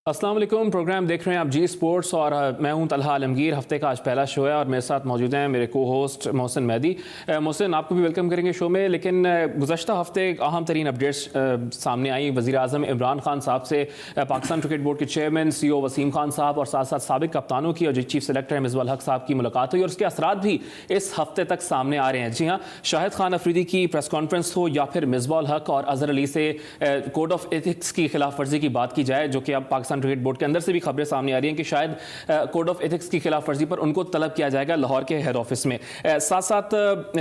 अस्सलाम वालेकुम। प्रोग्राम देख रहे हैं आप जी स्पोर्ट्स और मैं हूं तलहा आलमगीर। हफ्ते का आज पहला शो है और मेरे साथ मौजूद हैं मेरे को होस्ट मोहसिन मेहदी। मोहसिन, आपको भी वेलकम करेंगे शो में, लेकिन गुज़श्ता हफ्ते अहम तरीन अपडेट्स सामने आई। वज़ीर आज़म इमरान खान साहब से पाकिस्तान क्रिकेट बोर्ड के चेयरमैन CEO वसीम खान साहब और साथ साथ साबिक कप्तानों की और चीफ सेलेक्टर मिसबाह हक साहब की मुलाकात हुई और उसके असरात भी इस हफ्ते तक सामने आ रहे हैं। जी हाँ, शाहिद खान अफरीदी की प्रेस कॉन्फ्रेंस हो या फिर मिसबाह हक और अजहर अली से कोड ऑफ एथिक्स की खिलाफ वर्जी की बात की जाए, जो कि अब पाकिस्तान क्रिकेट बोर्ड के अंदर से भी खबरें सामने आ रही हैं कि शायद कोड ऑफ एथिक्स की खिलाफ वर्जी पर उनको तलब किया जाएगा लाहौर के हेड ऑफिस में। साथ साथ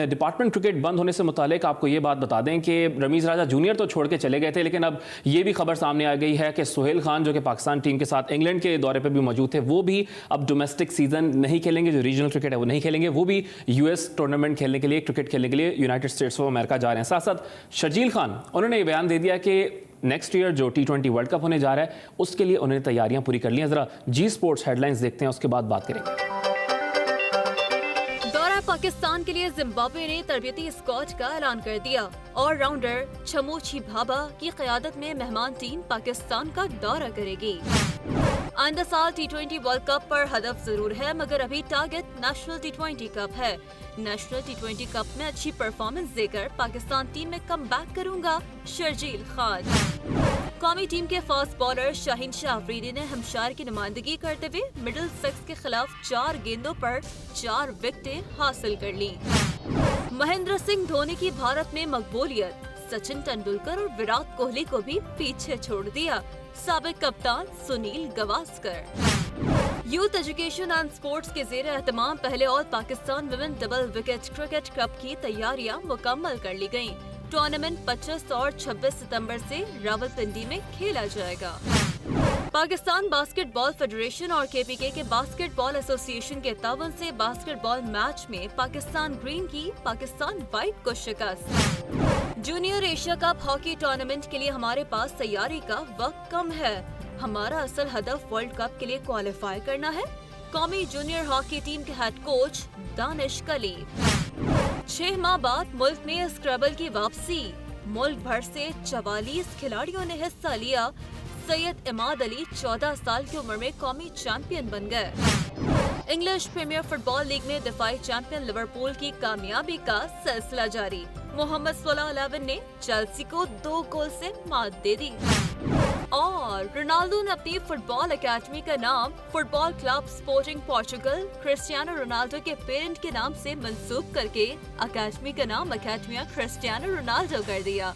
डिपार्टमेंट क्रिकेट बंद होने से मुतालिक आपको ये बात बता दें कि रमीज़ राजा जूनियर तो छोड़ के चले गए थे, लेकिन अब ये भी खबर सामने आ गई है कि सुहेल खान जो कि पाकिस्तान टीम के साथ इंग्लैंड के दौरे पर भी मौजूद थे, वो भी अब डोमेस्टिक सीजन नहीं खेलेंगे। जो रीजनल क्रिकेट है वो नहीं खेलेंगे, वो भी US टूर्नामेंट खेलने के लिए, क्रिकेट खेलने के लिए यूनाइटेड स्टेट्स ऑफ अमेरिका जा रहे हैं। साथ साथ शर्जील खान, उन्होंने ये बयान दे दिया कि नेक्स्ट ईयर जो T20 वर्ल्ड कप होने जा रहा है उसके लिए उन्होंने तैयारियां पूरी कर ली हैं। जरा जी स्पोर्ट्स हेडलाइंस देखते हैं, उसके बाद बात करेंगे। दौरा पाकिस्तान के लिए जिम्बाब्वे ने तरबियती स्क्वाड का ऐलान कर दिया। ऑलराउंडर छमोची भाभा की क़यादत में मेहमान टीम पाकिस्तान का दौरा करेगी। आइंदा साल T20 वर्ल्ड कप पर हदफ जरूर है, मगर अभी टारगेट नेशनल T20 कप है। नेशनल T20 कप में अच्छी परफॉर्मेंस देकर पाकिस्तान टीम में कमबैक करूंगा शर्जील खान। कौमी टीम के फास्ट बॉलर शाहीन शाह अफरीदी ने हमशायर की नुमाइंदगी करते हुए मिडिल सेक्स के खिलाफ 4 गेंदों पर 4 विकेटें हासिल कर ली। महेंद्र सिंह धोनी की भारत में मकबूलियत, सचिन तेंदुलकर और विराट कोहली को भी पीछे छोड़ दिया। साबिक कप्तान Sunil Gavaskar. Youth education and sports के ज़ेर एहतमाम पहले all Pakistan women double wicket cricket cup की तैयारियां मुकम्मल कर ली गयी। टूर्नामेंट 25 और 26 सितंबर से रावलपिंडी में खेला जाएगा। पाकिस्तान बास्केटबॉल फेडरेशन और KPK के बास्केटबॉल एसोसिएशन के तावन से बास्केटबॉल मैच में पाकिस्तान ग्रीन की पाकिस्तान व्हाइट को शिकस्त। Junior Asia cup hockey tournament के लिए हमारे पास तैयारी का वक्त कम है। हमारा असल हदफ वर्ल्ड कप के लिए क्वालिफाई करना है। कौमी जूनियर हॉकी टीम के हेड कोच दानिश कली। 6 माह बाद मुल्क में स्क्रैबल की वापसी, मुल्क भर से 44 खिलाड़ियों ने हिस्सा लिया। सैयद इमाद अली 14 साल की उम्र में कौमी चैंपियन बन गए। इंग्लिश प्रीमियर फुटबॉल लीग में दिफाई चैंपियन लिवरपूल की कामयाबी का सिलसिला जारी। मोहम्मद सलाह 11 ने चेल्सी को 2 गोल से मात दे दी। और रोनाल्डो ने अपनी फुटबॉल एकेडमी का नाम football club sporting Portugal Cristiano Ronaldo के पेरेंट के नाम से मंसूब करके एकेडमी का नाम एकेडमिया क्रिस्टियानो रोनाल्डो कर दिया।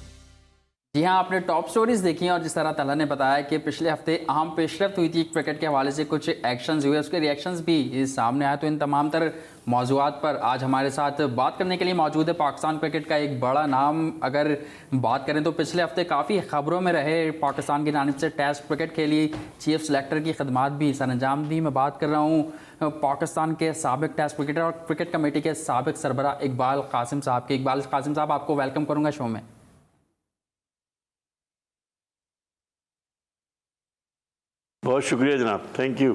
जी हाँ, आपने टॉप स्टोरीज देखी हैं और जिस तरह तला ने बताया कि पिछले हफ्ते अहम पेशरफ्त हुई थी क्रिकेट के हवाले से, कुछ एक्शंस हुए, उसके रिएक्शंस भी सामने आए। तो इन तमाम तर मौज़ूआत पर आज हमारे साथ बात करने के लिए मौजूद है पाकिस्तान क्रिकेट का एक बड़ा नाम। अगर बात करें तो पिछले हफ्ते काफ़ी ख़बरों में रहे, पाकिस्तान की जानिब से टेस्ट क्रिकेट खेली, चीफ सेलेक्टर की खदमात भी सर अंजाम दी। मैं बात कर रहा हूँ पाकिस्तान के साबिक टेस्ट क्रिकेटर और क्रिकेट कमेटी के साबिक सरबरा इकबाल कासिम साहब के। इकबाल कासिम साहब, आपको वेलकम करूँगा शो में। बहुत शुक्रिया जनाब, थैंक यू।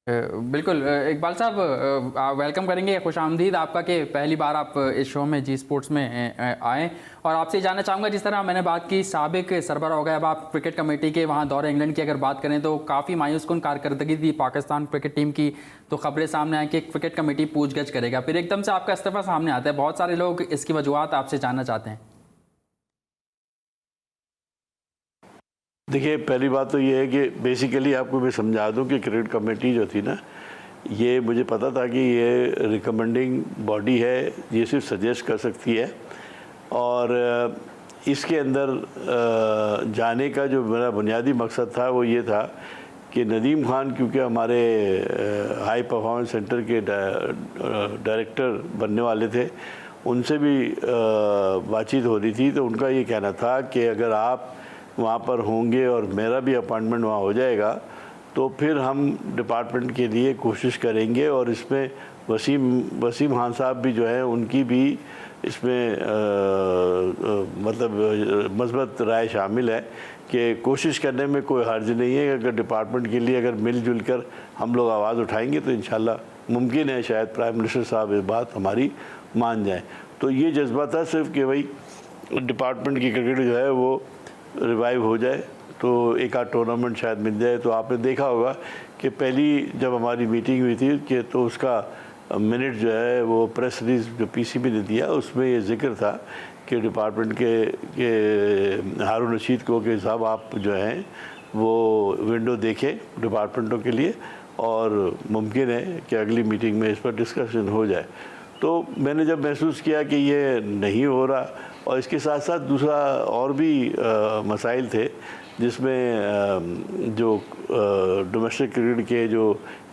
बिल्कुल इकबाल साहब, वेलकम करेंगे, खुश आमदीद आपका कि पहली बार आप इस शो में जी स्पोर्ट्स में आए। और आपसे जानना चाहूँगा, जिस तरह मैंने बात की साबिक सरबराह हो गए, अब आप क्रिकेट कमेटी के वहाँ दौरे इंग्लैंड की अगर बात करें तो काफ़ी मायूसकुन कारकर्दगी थी पाकिस्तान क्रिकेट टीम की। तो खबरें सामने आई कि क्रिकेट कमेटी पूछगछ करेगा, फिर एकदम से आपका इस्तीफा सामने आता है। बहुत सारे लोग इसकी वजूहत आपसे जानना चाहते हैं। देखिए, पहली बात तो ये है कि बेसिकली आपको मैं समझा दूं कि क्रिकेट कमेटी जो थी ना, ये मुझे पता था कि ये रिकमेंडिंग बॉडी है, ये सिर्फ सजेस्ट कर सकती है। और इसके अंदर जाने का जो मेरा बुनियादी मकसद था वो ये था कि नदीम खान, क्योंकि हमारे हाई परफॉर्मेंस सेंटर के डायरेक्टर बनने वाले थे, उनसे भी बातचीत हो रही थी। तो उनका ये कहना था कि अगर आप वहाँ पर होंगे और मेरा भी अपॉइंटमेंट वहाँ हो जाएगा तो फिर हम डिपार्टमेंट के लिए कोशिश करेंगे। और इसमें वसीम खान साहब भी जो है, उनकी भी इसमें मतलब मस्बत राय शामिल है कि कोशिश करने में कोई हर्ज नहीं है। अगर डिपार्टमेंट के लिए अगर मिलजुल कर हम लोग आवाज़ उठाएंगे तो इंशाल्लाह मुमकिन है शायद प्राइम मिनिस्टर साहब इस बात हमारी मान जाएँ। तो ये जज्बा था सिर्फ कि भाई डिपार्टमेंट की क्रिकेट जो है वो रिवाइव हो जाए, तो एक आध टूर्नामेंट शायद मिल जाए। तो आपने देखा होगा कि पहली जब हमारी मीटिंग हुई थी कि तो उसका मिनट जो है वो प्रेस रिलीज जो पीसीबी ने दिया उसमें ये जिक्र था कि डिपार्टमेंट के हारून रशीद को कि साहब आप जो हैं वो विंडो देखें डिपार्टमेंटों के लिए और मुमकिन है कि अगली मीटिंग में इस पर डिस्कशन हो जाए। तो मैंने जब महसूस किया कि ये नहीं हो रहा और इसके साथ साथ दूसरा और भी मसाइल थे जिसमें जो डोमेस्टिक क्रिकेट के जो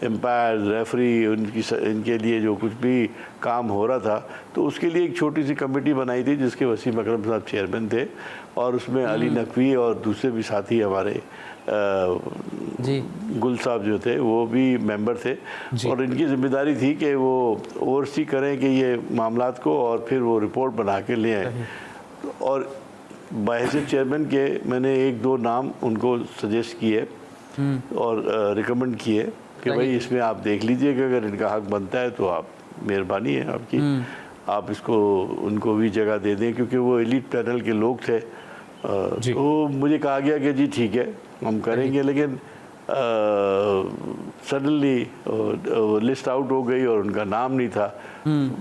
एम्पायर रेफरी इनके लिए जो कुछ भी काम हो रहा था तो उसके लिए एक छोटी सी कमेटी बनाई थी जिसके वसीम अकरम साहब चेयरमैन थे और उसमें अली नकवी और दूसरे भी साथी हमारे जी गुल साहब जो थे वो भी मेंबर थे और इनकी जिम्मेदारी थी कि वो ओवरसी करें कि ये मामलात को और फिर वो रिपोर्ट बना के ले आए। और बाहैसियत चेयरमैन के मैंने एक दो नाम उनको सजेस्ट किए और रिकमेंड किए कि भाई इसमें आप देख लीजिए कि अगर इनका हक बनता है तो आप मेहरबानी है आपकी, आप इसको उनको भी जगह दे दें क्योंकि वो एलीट पैनल के लोग थे। तो मुझे कहा गया कि जी ठीक है हम करेंगे, लेकिन सडनली लिस्ट आउट हो गई और उनका नाम नहीं था।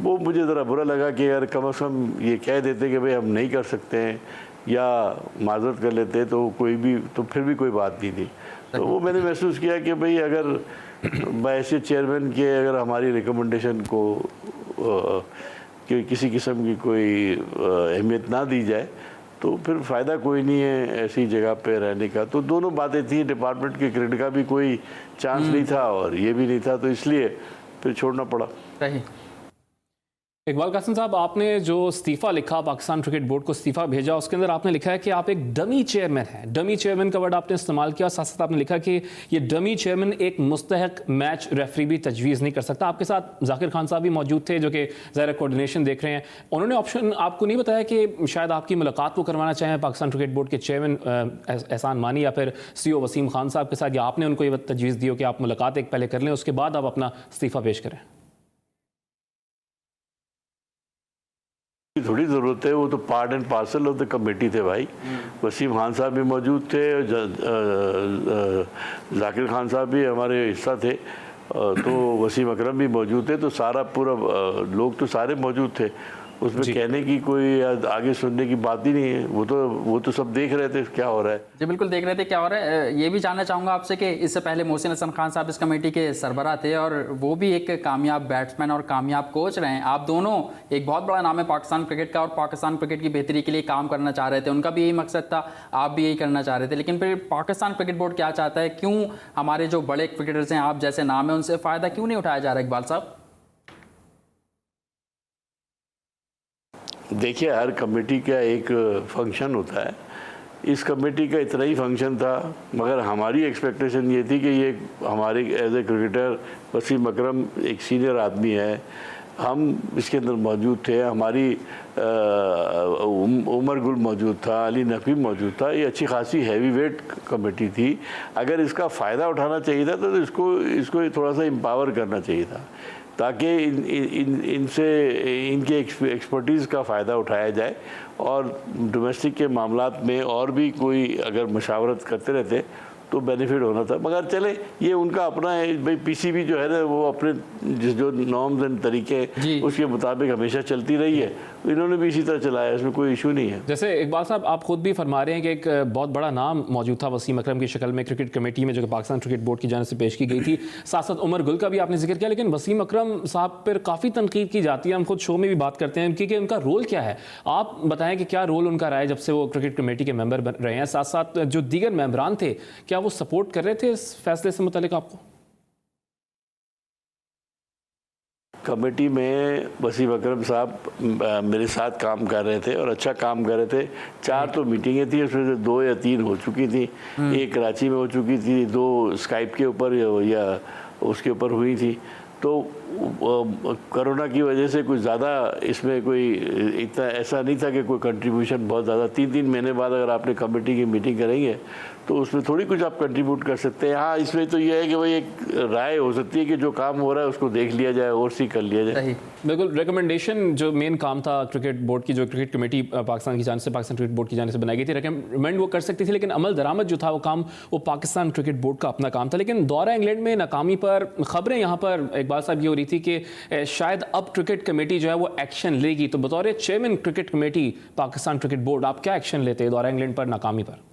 वो मुझे ज़रा बुरा लगा कि यार कम से कम ये कह देते कि भाई हम नहीं कर सकते हैं या माजरत कर लेते तो कोई भी तो फिर भी कोई बात नहीं थी। तो वो मैंने महसूस किया कि भाई अगर बाहैसियत चेयरमैन के अगर हमारी रिकमेंडेशन को कि किसी किस्म की कोई अहमियत ना दी जाए तो फिर फ़ायदा कोई नहीं है ऐसी जगह पे रहने का। तो दोनों बातें थी, डिपार्टमेंट के क्रेडिट का भी कोई चांस नहीं था और ये भी नहीं था, तो इसलिए फिर छोड़ना पड़ा। सही। इकबाल कासिम साहब, आपने जो इस्तीफ़ा लिखा पाकिस्तान क्रिकेट बोर्ड को इस्तीफ़ा भेजा उसके अंदर आपने लिखा है कि आप एक डमी चेयरमैन हैं। डमी चेयरमैन का वर्ड आपने इस्तेमाल किया, साथ साथ आपने लिखा कि ये डमी चेयरमैन एक मुस्तहक मैच रेफरी भी तजवीज़ नहीं कर सकता। आपके साथ जाकिर खान साहब भी मौजूद थे जो कि ज़ाहिर कोऑर्डिनेशन देख रहे हैं। उन्होंने ऑप्शन आपको नहीं बताया कि शायद आपकी मुलाकात वो करवाना चाहें पाकिस्तान क्रिकेट बोर्ड के चेयरमैन एहसान मानी या फिर CEO वसीम खान साहब के साथ, या आपने उनको ये तजवीज़ दी हो कि आप मुलाकात एक पहले कर लें उसके बाद आप अपना इस्तीफ़ा पेश करें? थोड़ी ज़रूरत है, वो तो part and parcel of the committee थे भाई। वसीम खान साहब भी मौजूद थे, जाकिर खान साहब भी हमारे हिस्सा थे, तो वसीम अकरम भी मौजूद थे, तो सारा पूरा लोग तो सारे मौजूद थे। उसमें कहने की कोई आगे सुनने की बात ही नहीं है। वो तो सब देख रहे थे क्या हो रहा है। जी बिल्कुल देख रहे थे क्या हो रहा है। ये भी जानना चाहूँगा आपसे कि इससे पहले मोहसिन हसन खान साहब इस कमेटी के सरबराह थे और वो भी एक कामयाब बैट्समैन और कामयाब कोच रहे हैं। आप दोनों, एक बहुत बड़ा नाम है पाकिस्तान क्रिकेट का और पाकिस्तान क्रिकेट की बेहतरी के लिए काम करना चाह रहे थे। उनका भी यही मकसद था, आप भी यही करना चाह रहे थे, लेकिन फिर पाकिस्तान क्रिकेट बोर्ड क्या चाहता है? क्यों हमारे जो बड़े क्रिकेटर्स हैं, आप जैसे नाम है, उनसे फ़ायदा क्यों नहीं उठाया जा रहा इकबाल साहब? देखिए, हर कमेटी का एक फंक्शन होता है। इस कमेटी का इतना ही फंक्शन था, मगर हमारी एक्सपेक्टेशन ये थी कि ये हमारे एज ए क्रिकेटर वसीम अकरम एक सीनियर आदमी है, हम इसके अंदर मौजूद थे, हमारी उमर गुल मौजूद था, अली नकवी मौजूद था। ये अच्छी खासी हैवी वेट कमेटी थी। अगर इसका फ़ायदा उठाना चाहिए था तो इसको थोड़ा सा एम्पावर करना चाहिए था ताकि इनसे इनके एक्सपर्टीज़ का फ़ायदा उठाया जाए और डोमेस्टिक के मामलात में और भी कोई अगर मशावरत करते रहते तो बेनिफिट होना था। मगर चले, ये उनका अपना है भाई। पीसीबी जो है ना वो अपने जो नॉर्म्स एंड तरीके उसके मुताबिक हमेशा चलती रही है, इन्होंने भी इसी तरह चलाया, इसमें कोई इशू नहीं है। जैसे इकबाल साहब, आप खुद भी फरमा रहे हैं कि एक बहुत बड़ा नाम मौजूद था वसीम अकरम की शक्ल में क्रिकेट कमेटी में जो कि पाकिस्तान क्रिकेट बोर्ड की जानिब से पेश की गई थी। साथ साथ उमर गुल का भी आपने जिक्र किया, लेकिन वसीम अकरम साहब पर काफ़ी तनकीद की जाती है। हम खुद शो में भी बात करते हैं कि उनका रोल क्या है। आप बताएं कि क्या रोल उनका रहा है जब से वो क्रिकेट कमेटी के मेंबर बन रहे हैं। साथ साथ जो दीगर मेंबरान थे, क्या वो सपोर्ट कर रहे थे इस फैसले से मुतालिक आपको? कमेटी में वसीम अकरम साहब मेरे साथ काम कर रहे थे और अच्छा काम कर रहे थे। 4 तो मीटिंगें थी, उसमें से 2 या 3 हो चुकी थी। एक कराची में हो चुकी थी, 2 स्काइप के ऊपर या उसके ऊपर हुई थी। तो कोरोना की वजह से कुछ ज़्यादा इसमें कोई इतना ऐसा नहीं था कि कोई कंट्रीब्यूशन बहुत ज़्यादा 3-3 महीने बाद अगर आपने कमेटी की मीटिंग करेंगे तो उसमें थोड़ी कुछ आप कंट्रीब्यूट कर सकते हैं। हाँ, इसमें तो ये है कि भाई एक राय हो सकती है कि जो काम हो रहा है उसको देख लिया जाए और सी कर लिया जाए। बिल्कुल, रिकमेंडेशन जो मेन काम था क्रिकेट बोर्ड की, जो क्रिकेट कमेटी पाकिस्तान की जानिब से, पाकिस्तान क्रिकेट बोर्ड की जानिब से बनाई गई थी, रिकमेंड वो कर सकती थी, लेकिन अमल दरामद जो था वो काम वो पाकिस्तान क्रिकेट बोर्ड का अपना काम था। लेकिन दौरा इंग्लैंड में नाकामी पर खबरें यहाँ पर इकबाल साहब ये हो रही थी कि शायद अब क्रिकेट कमेटी जो है वो एक्शन लेगी। तो बतौर chairman cricket committee Pakistan cricket board आप क्या एक्शन लेते हैं दौरा इंग्लैंड पर नाकामी पर?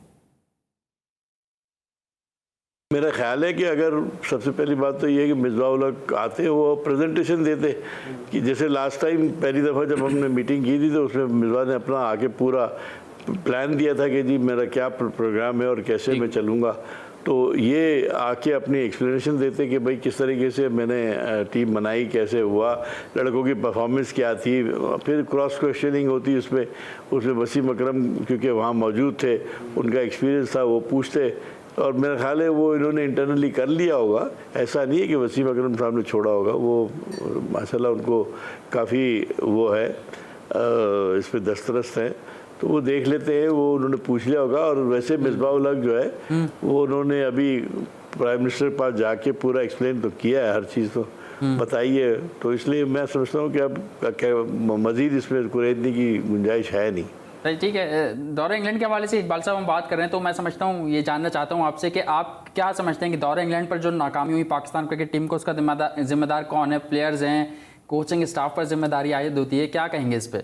मेरा ख्याल है कि अगर सबसे पहली बात तो ये है कि मिसबाह उल आते वो प्रेजेंटेशन देते कि जैसे लास्ट टाइम पहली दफ़ा जब हमने मीटिंग की थी तो उसमें मिसबाह ने अपना आके पूरा प्लान दिया था कि जी मेरा क्या प्रोग्राम है और कैसे मैं चलूँगा। तो ये आके अपनी एक्सप्लेनेशन देते कि भाई किस तरीके से मैंने टीम बनाई, कैसे हुआ, लड़कों की परफॉर्मेंस क्या थी, फिर क्रॉस क्वेश्चनिंग होती उसमें वसीम अकरम क्योंकि वहाँ मौजूद थे, उनका एक्सपीरियंस था, वो पूछते और मेरा ख्याल है वो इन्होंने इंटरनली कर लिया होगा। ऐसा नहीं है कि वसीम अकरम साहब ने छोड़ा होगा, वो माशाल्लाह उनको काफ़ी वो है इस पर दस्तरस्त है, तो वो देख लेते हैं, वो उन्होंने पूछ लिया होगा। और वैसे मिसबाह उल हक जो है वो उन्होंने अभी प्राइम मिनिस्टर के पास जाके पूरा एक्सप्लेन तो किया है, हर चीज़ तो बताई है, तो इसलिए मैं समझता हूँ कि अब मज़ीद इसमें कुरेदने की गुंजाइश है नहीं। ठीक है, दौरा इंग्लैंड के हवाले से इकबाल साहब हम बात कर रहे हैं, तो मैं समझता हूँ ये जानना चाहता हूँ आपसे कि आप क्या समझते हैं कि दौरा इंग्लैंड पर जो नाकामी हुई पाकिस्तान क्रिकेट टीम को, उसका जिम्मेदार कौन है? प्लेयर्स हैं, कोचिंग स्टाफ पर जिम्मेदारी आयद होती है, क्या कहेंगे इस पर?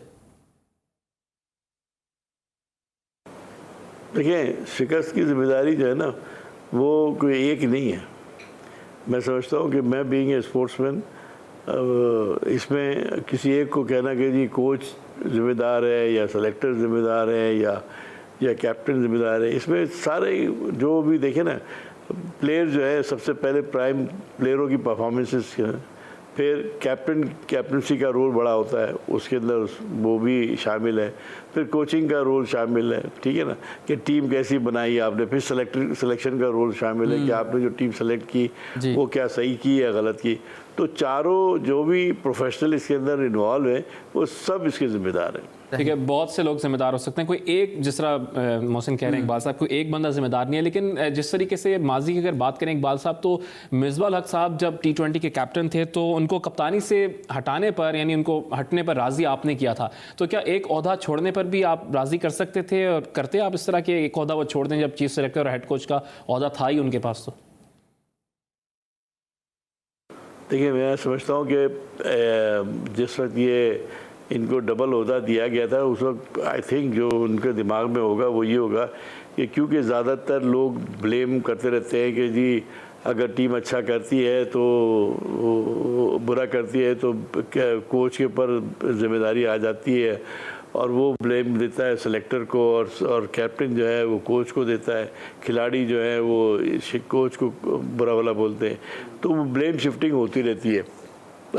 देखिए, शिकस्त की जिम्मेदारी जो है ना वो कोई एक नहीं है। मैं समझता हूँ कि मैं बीइंग ए स्पोर्ट्समैन इसमें किसी एक को कहना कि जी कोच जिम्मेदार है या सेलेक्टर जिम्मेदार है या कैप्टन जिम्मेदार है, इसमें सारे जो भी देखें ना, प्लेयर जो है सबसे पहले प्राइम प्लेयरों की परफॉर्मेंसेस, फिर कैप्टनसी का रोल बड़ा होता है, उसके अंदर वो भी शामिल है, फिर कोचिंग का रोल शामिल है, ठीक है ना, कि टीम कैसी बनाई आपने, फिर सिलेक्शन का रोल शामिल है कि आपने जो टीम सेलेक्ट की वो क्या सही की या गलत की। तो चारों जो भी प्रोफेशनल इसके अंदर इन्वॉल्व है वो सब इसके जिम्मेदार हैं। ठीक है, बहुत से लोग जिम्मेदार हो सकते हैं, कोई एक, जिस तरह मोहसिन कह रहे हैं इकबाल साहब, कोई एक बंदा जिम्मेदार नहीं है। लेकिन जिस तरीके से माजी की अगर बात करें इकबाल साहब, तो मिसबाह उल हक साहब जब T20 के कैप्टन थे तो उनको कप्तानी से हटाने पर, यानी उनको हटने पर राज़ी आपने किया था, तो क्या एक ओहदा छोड़ने पर भी आप राज़ी कर सकते थे और करते आप इस तरह के एक ओहदा वो छोड़ दें जब चीफ सेलेक्टर और हेड कोच का ओहदा था ही उनके पास? तो देखिए, मैं समझता हूँ कि जिस वक्त ये इनको डबल ओहदा दिया गया था उस वक्त आई थिंक जो उनके दिमाग में होगा वो ये होगा कि क्योंकि ज़्यादातर लोग ब्लेम करते रहते हैं कि जी अगर टीम अच्छा करती है तो बुरा करती है तो कोच के ऊपर जिम्मेदारी आ जाती है, और वो ब्लेम देता है सेलेक्टर को और कैप्टन जो है वो कोच को देता है, खिलाड़ी जो है वो कोच को बुरा भला बोलते हैं, तो वो ब्लेम शिफ्टिंग होती रहती है।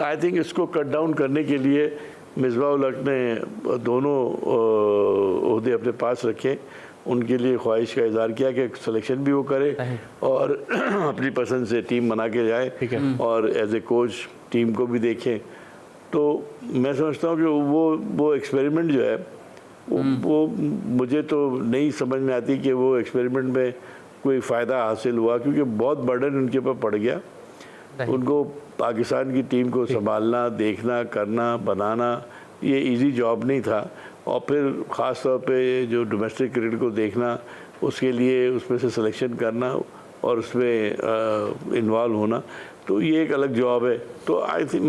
आई थिंक इसको कट डाउन करने के लिए मिसबाह उल हक ने दोनों ओहदे अपने पास रखे, उनके लिए ख्वाहिश का इज़हार किया कि सिलेक्शन भी वो करे और अपनी पसंद से टीम बना के जाए और एज ए कोच टीम को भी देखें। तो मैं समझता हूँ कि वो एक्सपेरिमेंट जो है वो मुझे तो नहीं समझ में आती कि वो एक्सपेरिमेंट में कोई फ़ायदा हासिल हुआ, क्योंकि बहुत बर्डन उनके ऊपर पड़ गया। उनको पाकिस्तान की टीम को संभालना, देखना, करना, बनाना ये इजी जॉब नहीं था, और फिर ख़ास तौर पे जो डोमेस्टिक क्रिकेट को देखना, उसके लिए उसमें से सिलेक्शन करना और उसमें इन्वॉल्व होना, तो ये एक अलग जॉब है। तो आई थिंक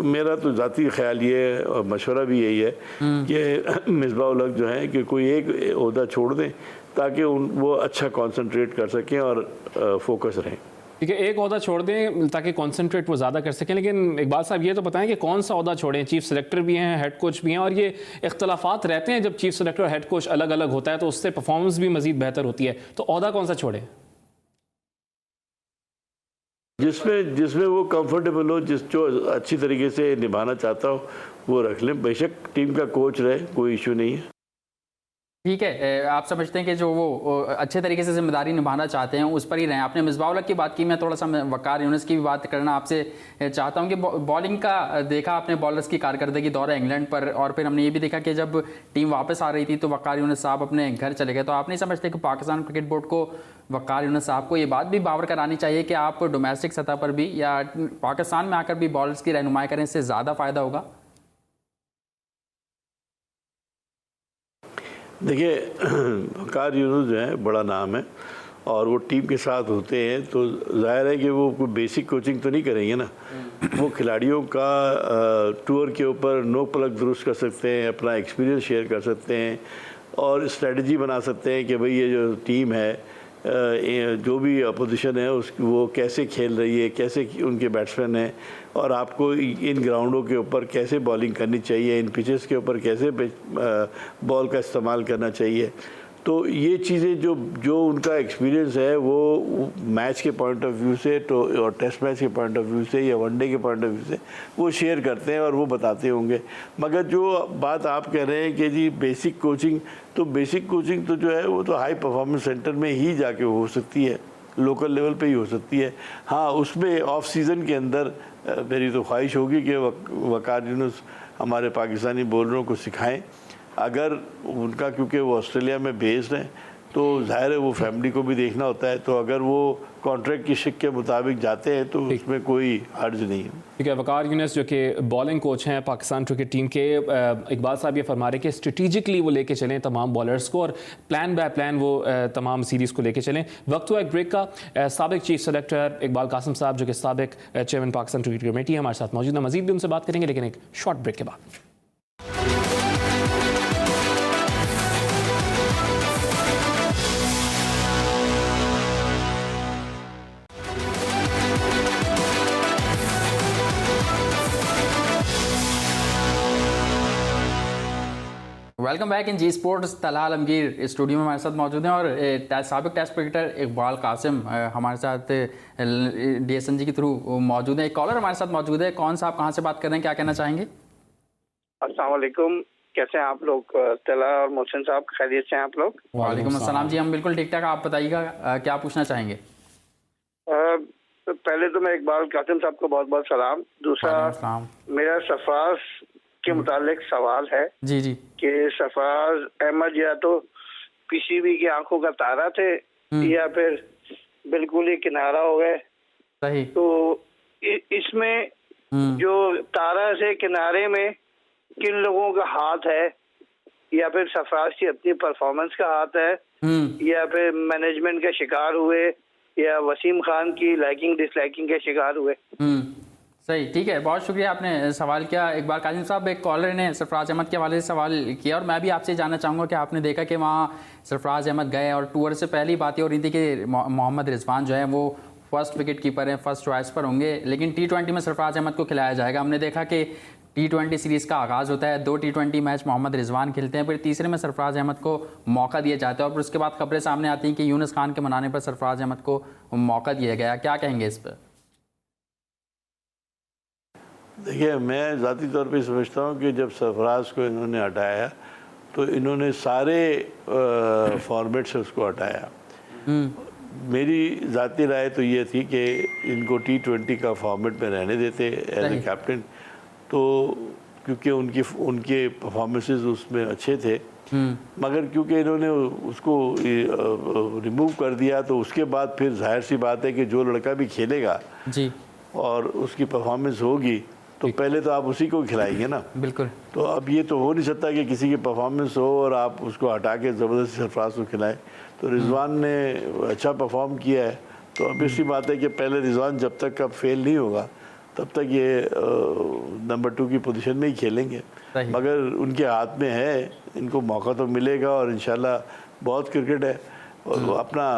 मेरा तो ज़ाती ख्याल ये है और मशवरा भी यही है कि मिसबाह उल हक जो है कि कोई एक ओहदा छोड़ दें ताकि वो अच्छा कंसंट्रेट कर सकें और फोकस रहें। ठीक है, एक ओहदा छोड़ दें ताकि कंसंट्रेट वो ज़्यादा कर सकें। लेकिन इकबाल साहब ये तो बताएं कि कौन सा ओहदा छोड़ें? चीफ सेलेक्टर भी हैं, हेड कोच भी हैं, और ये इख्तलाफात रहते हैं जब चीफ सेलेक्टर और हेड कोच अलग अलग होता है तो उससे परफॉर्मेंस भी मज़ीद बेहतर होती है, तो ओहदा कौन सा छोड़ें? जिसमें वो कंफर्टेबल हो, जो अच्छी तरीके से निभाना चाहता हो वो रख लें। बेशक टीम का कोच रहे, कोई इशू नहीं है। ठीक है, आप समझते हैं कि जो वो अच्छे तरीके से जिम्मेदारी निभाना चाहते हैं उस पर ही रहें। आपने मिसबाह-उल-हक की बात की, मैं थोड़ा सा वकार यूनुस की भी बात करना आपसे चाहता हूं कि बॉलिंग का देखा आपने बॉलर्स की कारकर्दगी दौरे इंग्लैंड पर, और फिर हमने ये भी देखा कि जब टीम वापस आ रही थी तो वकार यूनुस साहब अपने घर चले गए। तो आप नहीं समझते कि पाकिस्तान क्रिकेट बोर्ड को वकार यूनुस साहब को ये बात भी बावर करानी चाहिए कि आप डोमेस्टिक सतह पर भी या पाकिस्तान में आकर भी बॉलर्स की रहनुमाई करें, इससे ज़्यादा फ़ायदा होगा? देखिए, वकार यूनुस जो है बड़ा नाम है और वो टीम के साथ होते हैं तो जाहिर है कि वो कोई बेसिक कोचिंग तो नहीं करेंगे ना। वो खिलाड़ियों का टूर के ऊपर नोक पलक दुरुस्त कर सकते हैं, अपना एक्सपीरियंस शेयर कर सकते हैं और स्ट्रेटजी बना सकते हैं कि भाई ये जो टीम है, जो भी अपोजिशन है उसकी वो कैसे खेल रही है, कैसे उनके बैट्समैन हैं और आपको इन ग्राउंडों के ऊपर कैसे बॉलिंग करनी चाहिए, इन पिचेस के ऊपर कैसे बॉल का इस्तेमाल करना चाहिए। तो ये चीज़ें जो उनका एक्सपीरियंस है वो मैच के पॉइंट ऑफ व्यू से तो और टेस्ट मैच के पॉइंट ऑफ व्यू से या वनडे के पॉइंट ऑफ व्यू से वो शेयर करते हैं और वो बताते होंगे। मगर जो बात आप कह रहे हैं कि जी बेसिक कोचिंग, तो बेसिक कोचिंग तो जो है वो तो हाई परफॉर्मेंस सेंटर में ही जाके हो सकती है, लोकल लेवल पे ही हो सकती है। हाँ, उसमें ऑफ सीज़न के अंदर मेरी तो ख्वाहिश होगी कि वकार यूनुस हमारे पाकिस्तानी बॉलरों को सिखाएं। अगर उनका, क्योंकि वो ऑस्ट्रेलिया में बेस्ड हैं तो जाहिर है वो फैमिली को भी देखना होता है, तो अगर वो कॉन्ट्रैक्ट की शिक के मुताबिक जाते हैं तो उसमें कोई हर्ज नहीं है। ठीक है, वकार यूनुस जो कि बॉलिंग कोच हैं पाकिस्तान क्रिकेट टीम के, इकबाल साहब ये फरमा रहे कि स्ट्रेटिजिकली वो लेके चलें तमाम बॉलर्स को और प्लान बाय प्लान वो तमाम सीरीज़ को लेके चलें। वक्त हुआ एक ब्रेक का। साबिक चीफ सेलेक्टर इकबाल कासिम साहब जो कि साबिक चेयरमैन पाकिस्तान क्रिकेट कमेटी है हमारे साथ मौजूद है, मजीद भी उनसे बात करेंगे लेकिन एक शॉर्ट ब्रेक के बाद। Welcome back in Zee sports. Talha Alamgir studio में हमारे साथ मौजूद हैं और साबिक टेस्ट क्रिकेटर इकबाल कासिम हमारे साथ DSNG के थ्रू मौजूद है। एक कॉलर हमारे साथ मौजूद है। कौन सा, आप कहाँ से बात कर रहे हैं, क्या कहना चाहेंगे? अस्सलाम वालेकुम, कैसे हैं आप लोग? तलहा और मोहसिन साहब, खैरियत से हैं आप लोग? वालेकुम अस्सलाम जी, हम बिल्कुल ठीक ठाक। आप बताइएगा क्या पूछना चाहेंगे? पहले तो मैं इकबाल कासिम साहब को बहुत बहुत सलाम। दूसरा मेरा सरफराज के मुतालिक सवाल है जी जी कि सरफराज अहमद या तो PCB की आंखों का तारा थे या फिर बिल्कुल ही किनारा हो गए। सही। तो इसमें जो तारा से किनारे में किन लोगों का हाथ है, या फिर सरफराज की अपनी परफॉर्मेंस का हाथ है, या फिर मैनेजमेंट के शिकार हुए, या वसीम खान की लाइकिंग डिसलाइकिंग के शिकार हुए? सही, ठीक है, बहुत शुक्रिया आपने सवाल किया इकबाल कासिम साहब। एक कॉलर ने सरफराज अहमद के हवाले से सवाल किया और मैं भी आपसे जानना चाहूँगा कि आपने देखा कि वहाँ सरफराज अहमद गए और टूर से पहली बात ये हो रही थी कि मोहम्मद रिजवान जो है वो फर्स्ट विकेट कीपर हैं, फर्स्ट चॉइस पर होंगे, लेकिन T20 में सरफराज अहमद को खिलाया जाएगा। हमने देखा कि T20 सीरीज़ का आगाज़ होता है, 2 T20 मैच मोहम्मद रिजवान खेलते हैं, फिर तीसरे में सरफराज अहमद को मौका दिया जाता है और फिर उसके बाद खबरें सामने आती हैं कि यूनुस खान के मनाने पर सरफराज अहमद को मौका दिया गया। क्या कहेंगे इस पर? देखिए, मैं ज़ाती तौर पे समझता हूँ कि जब सरफराज को इन्होंने हटाया तो इन्होंने सारे फॉर्मेट से उसको हटाया। मेरी ज़ाती राय तो ये थी कि इनको T20 का फॉर्मेट में रहने देते एज ए कैप्टन, तो क्योंकि उनके परफॉर्मेंसेस उसमें अच्छे थे, मगर क्योंकि इन्होंने उसको रिमूव कर दिया तो उसके बाद फिर जाहिर सी बात है कि जो लड़का भी खेलेगा जी और उसकी परफॉर्मेंस होगी तो पहले तो आप उसी को खिलाएंगे ना। बिल्कुल। तो अब ये तो हो नहीं सकता कि किसी की परफॉर्मेंस हो और आप उसको हटा के ज़बरदस्ती सरफराज को खिलाएं। तो रिजवान ने अच्छा परफॉर्म किया है, तो अब इसी बात है कि पहले रिजवान जब तक अब फेल नहीं होगा तब तक ये नंबर 2 की पोजीशन में ही खेलेंगे, मगर उनके हाथ में है, इनको मौका तो मिलेगा और इंशाल्लाह बहुत क्रिकेट है और अपना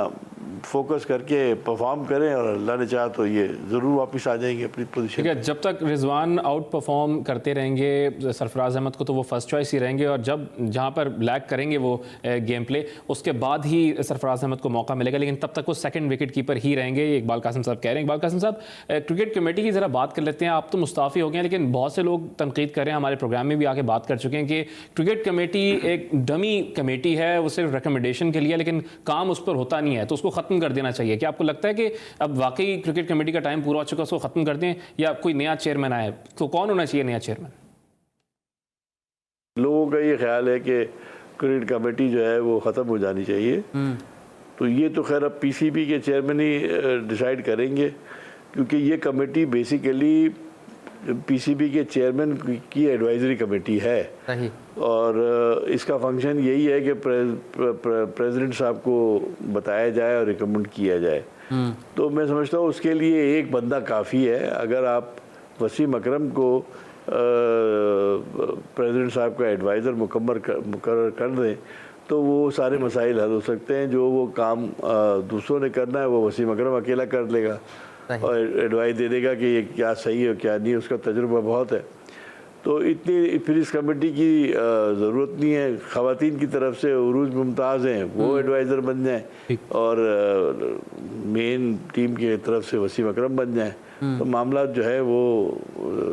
फोकस करके परफॉर्म करें और अल्लाह ने चाहा तो ये ज़रूर वापस आ जाएंगे अपनी पोजीशन। ठीक है, जब तक रिजवान आउट परफॉर्म करते रहेंगे सरफराज अहमद को तो वो फर्स्ट चॉइस ही रहेंगे, और जब जहाँ पर लैग करेंगे वो गेम प्ले, उसके बाद ही सरफराज अहमद को मौका मिलेगा, लेकिन तब तक वो सेकंड विकेट कीपर ही रहेंगे, ये इकबाल कासिम साहब कह रहे हैं। इकबाल कासिम साहब, क्रिकेट कमेटी की ज़रा बात कर लेते हैं। आप तो मुस्ताफ़ी हो गए हैं, लेकिन बहुत से लोग तनकीद कर रहे हैं, हमारे प्रोग्राम में भी आके बात कर चुके हैं कि क्रिकेट कमेटी एक डमी कमेटी है, वो सिर्फ रिकमेंडेशन के लिए, लेकिन काम उस पर होता नहीं है, तो उसको ख़त्म कर देना चाहिए। क्या आपको लगता है कि अब वाकई क्रिकेट कमेटी का टाइम पूरा हो चुका है, उसको ख़त्म कर दें, या कोई नया चेयरमैन आए? तो कौन होना चाहिए नया चेयरमैन? लोगों का ये ख्याल है कि क्रिकेट कमेटी जो है वो ख़त्म हो जानी चाहिए। तो ये तो खैर अब पीसीबी के चेयरमैन ही डिसाइड करेंगे, क्योंकि ये कमेटी बेसिकली पीसीबी के चेयरमैन की एडवाइजरी कमेटी है। सही। और इसका फंक्शन यही है कि प्रेसिडेंट साहब को बताया जाए और रिकमेंड किया जाए। तो मैं समझता हूँ उसके लिए एक बंदा काफ़ी है। अगर आप वसीम अकरम को प्रेसिडेंट साहब का एडवाइज़र मुकर्रर कर दें तो वो सारे मसाइल हल हो सकते हैं। जो वो काम दूसरों ने करना है वो वसीम अकरम अकेला कर लेगा और एडवाइस दे देगा कि ये क्या सही है क्या नहीं, उसका तजुर्बा बहुत है। तो इतनी फिर इस कमेटी की ज़रूरत नहीं है। ख़वातीन की तरफ से उरूज मुमताज़ हैं, वो एडवाइज़र बन जाएं, और मेन टीम की तरफ से वसीम अकरम बन जाएं, तो मामला जो है वो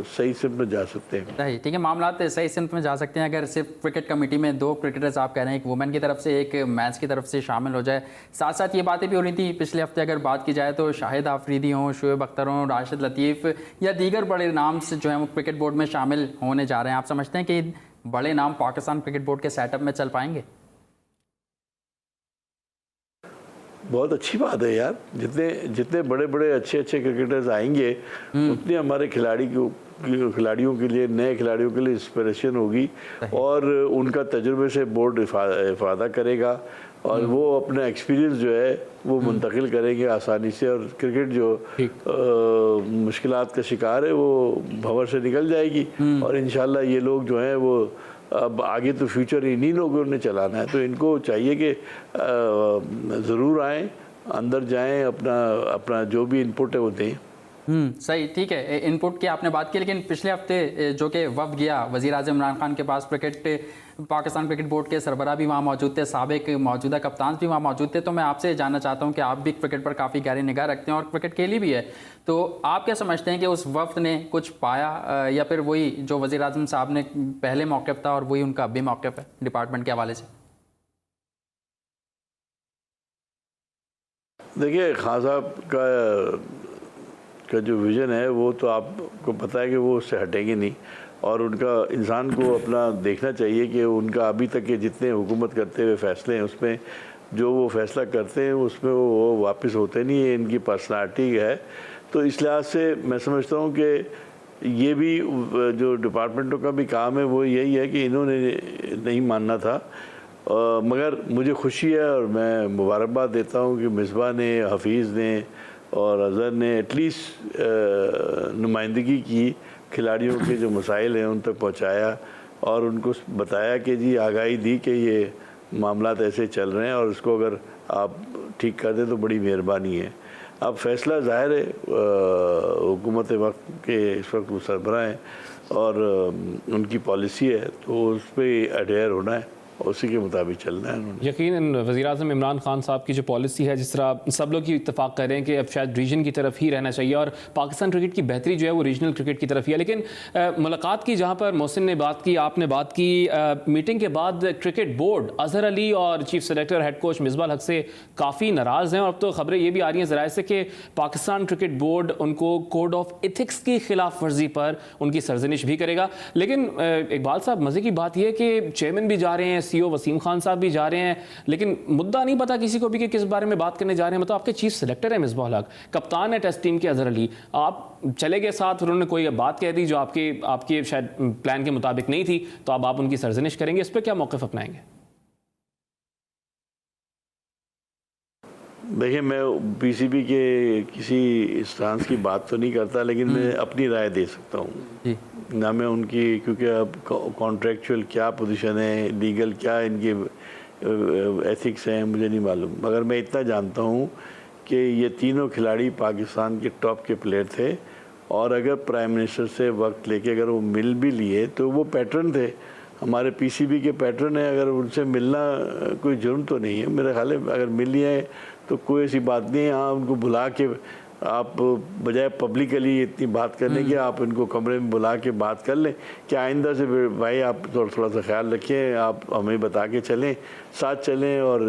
सही सिमत में जा सकते हैं। सही, ठीक है, मामला सही सिमत में जा सकते हैं अगर सिर्फ क्रिकेट कमेटी में 2 क्रिकेटर्स आप कह रहे हैं, एक वुमेन की तरफ से एक मैच की तरफ से शामिल हो जाए। साथ साथ ये बातें भी हो रही थी पिछले हफ्ते, अगर बात की जाए तो शाहिद आफरीदी हों, शोएब अख्तर हों, राशिद लतीफ़ या दीगर बड़े नाम से जो है वो क्रिकेट बोर्ड में शामिल होने जा रहे हैं। आप समझते हैं कि बड़े नाम पाकिस्तान क्रिकेट बोर्ड के सेटअप में चल पाएंगे? बहुत अच्छी बात है यार, जितने बड़े बड़े अच्छे क्रिकेटर्स आएंगे उतने हमारे खिलाड़ियों के लिए, नए खिलाड़ियों के लिए इंस्पिरेशन होगी, और उनका तजुर्बे से बोर्ड इफादा करेगा, और वो अपना एक्सपीरियंस जो है वो मुंतकिल करेंगे आसानी से, और क्रिकेट जो मुश्किलात का शिकार है वो भंवर से निकल जाएगी। और इंशाल्लाह ये लोग जो हैं वो अब आगे तो फ्यूचर इन्हीं लोगों ने चलाना है, तो इनको चाहिए कि ज़रूर आएँ, अंदर जाएं, अपना जो भी इनपुट है वो दें। सही, ठीक है, इनपुट की आपने बात की, लेकिन पिछले हफ्ते जो कि वफ्द गया वज़ीर आज़म इमरान खान के पास, पाकिस्तान क्रिकेट बोर्ड के सरबराह भी वहाँ मौजूद थे, साबिक मौजूदा कप्तान भी वहाँ मौजूद थे। तो मैं आपसे जानना चाहता हूँ कि आप भी क्रिकेट पर काफ़ी गहरी निगाह रखते हैं और क्रिकेट खेली भी है, तो आप क्या समझते हैं कि उस वफ्द ने कुछ पाया, या फिर वही जो वज़ीर आज़म साहब ने पहले मौक़िफ़ था और वही उनका अब भी मौक़िफ़ है डिपार्टमेंट के हवाले से? देखिए, खान साहब का जो विज़न है वो तो आपको पता है कि वो उससे हटेंगे नहीं, और उनका इंसान को अपना देखना चाहिए कि उनका अभी तक के जितने हुकूमत करते हुए फ़ैसले हैं उसमें जो वो फ़ैसला करते हैं उसमें वो वापस होते नहीं है, इनकी पर्सनालिटी है। तो इस लिहाज से मैं समझता हूँ कि ये भी जो डिपार्टमेंटों का भी काम है वो यही है कि इन्होंने नहीं मानना था, मगर मुझे खुशी है और मैं मुबारकबाद देता हूँ कि मिसबा ने, हफीज़ ने और अज़हर ने एटलीस्ट नुमाइंदगी की, खिलाड़ियों के जो मसाइल हैं उन तक पहुँचाया और उनको बताया कि जी आगाही दी कि ये मामलात ऐसे चल रहे हैं और इसको अगर आप ठीक कर दें तो बड़ी मेहरबानी है। अब फैसला ज़ाहिर है हुकूमत वक्त के इस वक्त वो सरबराह हैं और उनकी पॉलिसी है तो उस पर अडेयर होना है, उसी के मुताबिक चलना है उन्होंने। यकीनन वज़ीर-ए-आज़म इमरान खान साहब की जो पॉलिसी है, जिस तरह सब लोग ही इत्तेफाक कर रहे हैं कि अब शायद रीजन की तरफ ही रहना चाहिए और पाकिस्तान क्रिकेट की बेहतरी जो है वो रीजनल क्रिकेट की तरफ ही है। लेकिन मुलाकात की जहाँ पर मोहसिन ने बात की, आपने बात की, मीटिंग के बाद क्रिकेट बोर्ड अजहर अली और chief selector head coach Misbah हक से काफ़ी नाराज़ हैं और अब तो खबरें ये भी आ रही हैं ज़राए से कि पाकिस्तान क्रिकेट बोर्ड उनको कोड ऑफ एथिक्स की खिलाफ वर्जी पर उनकी सरजनिश भी करेगा। लेकिन इकबाल साहब, मज़े की बात यह है कि चेयरमैन भी जा रहे हैं, सीईओ वसीम खान साहब भी जा रहे हैं, लेकिन मुद्दा नहीं पता किसी को भी कि किस बारे में बात करने जा रहे हैं। मतलब आपके चीफ सेलेक्टर है मिसबा हक, कप्तान है टेस्ट टीम के अजहर अली, आप चले गए साथ, उन्होंने कोई बात कह दी जो आपके शायद प्लान के मुताबिक नहीं थी, तो अब आप उनकी सरजनिश करेंगे, इस पर क्या मौक़िफ़ अपनाएंगे? देखिए, मैं पीसीबी के किसी स्टांस की बात तो नहीं करता, लेकिन मैं अपनी राय दे सकता हूँ ना मैं उनकी, क्योंकि अब कॉन्ट्रेक्चुअल क्या पोजीशन है, लीगल क्या इनकी एथिक्स हैं मुझे नहीं मालूम, मगर मैं इतना जानता हूँ कि ये तीनों खिलाड़ी पाकिस्तान के टॉप के प्लेयर थे, और अगर प्राइम मिनिस्टर से वक्त लेके अगर वो मिल भी लिए तो वो पैटर्न थे, हमारे पीसीबी के पैटर्न है, अगर उनसे मिलना कोई जुर्म तो नहीं है मेरे ख्याल है। अगर मिल लिए तो कोई ऐसी बात नहीं है। हाँ, उनको बुला के आप बजाय पब्लिकली इतनी बात करने की आप इनको कमरे में बुला के बात कर लें कि आइंदा से भाई आप थोड़ा सा ख्याल रखें, आप हमें बता के चलें, साथ चलें, और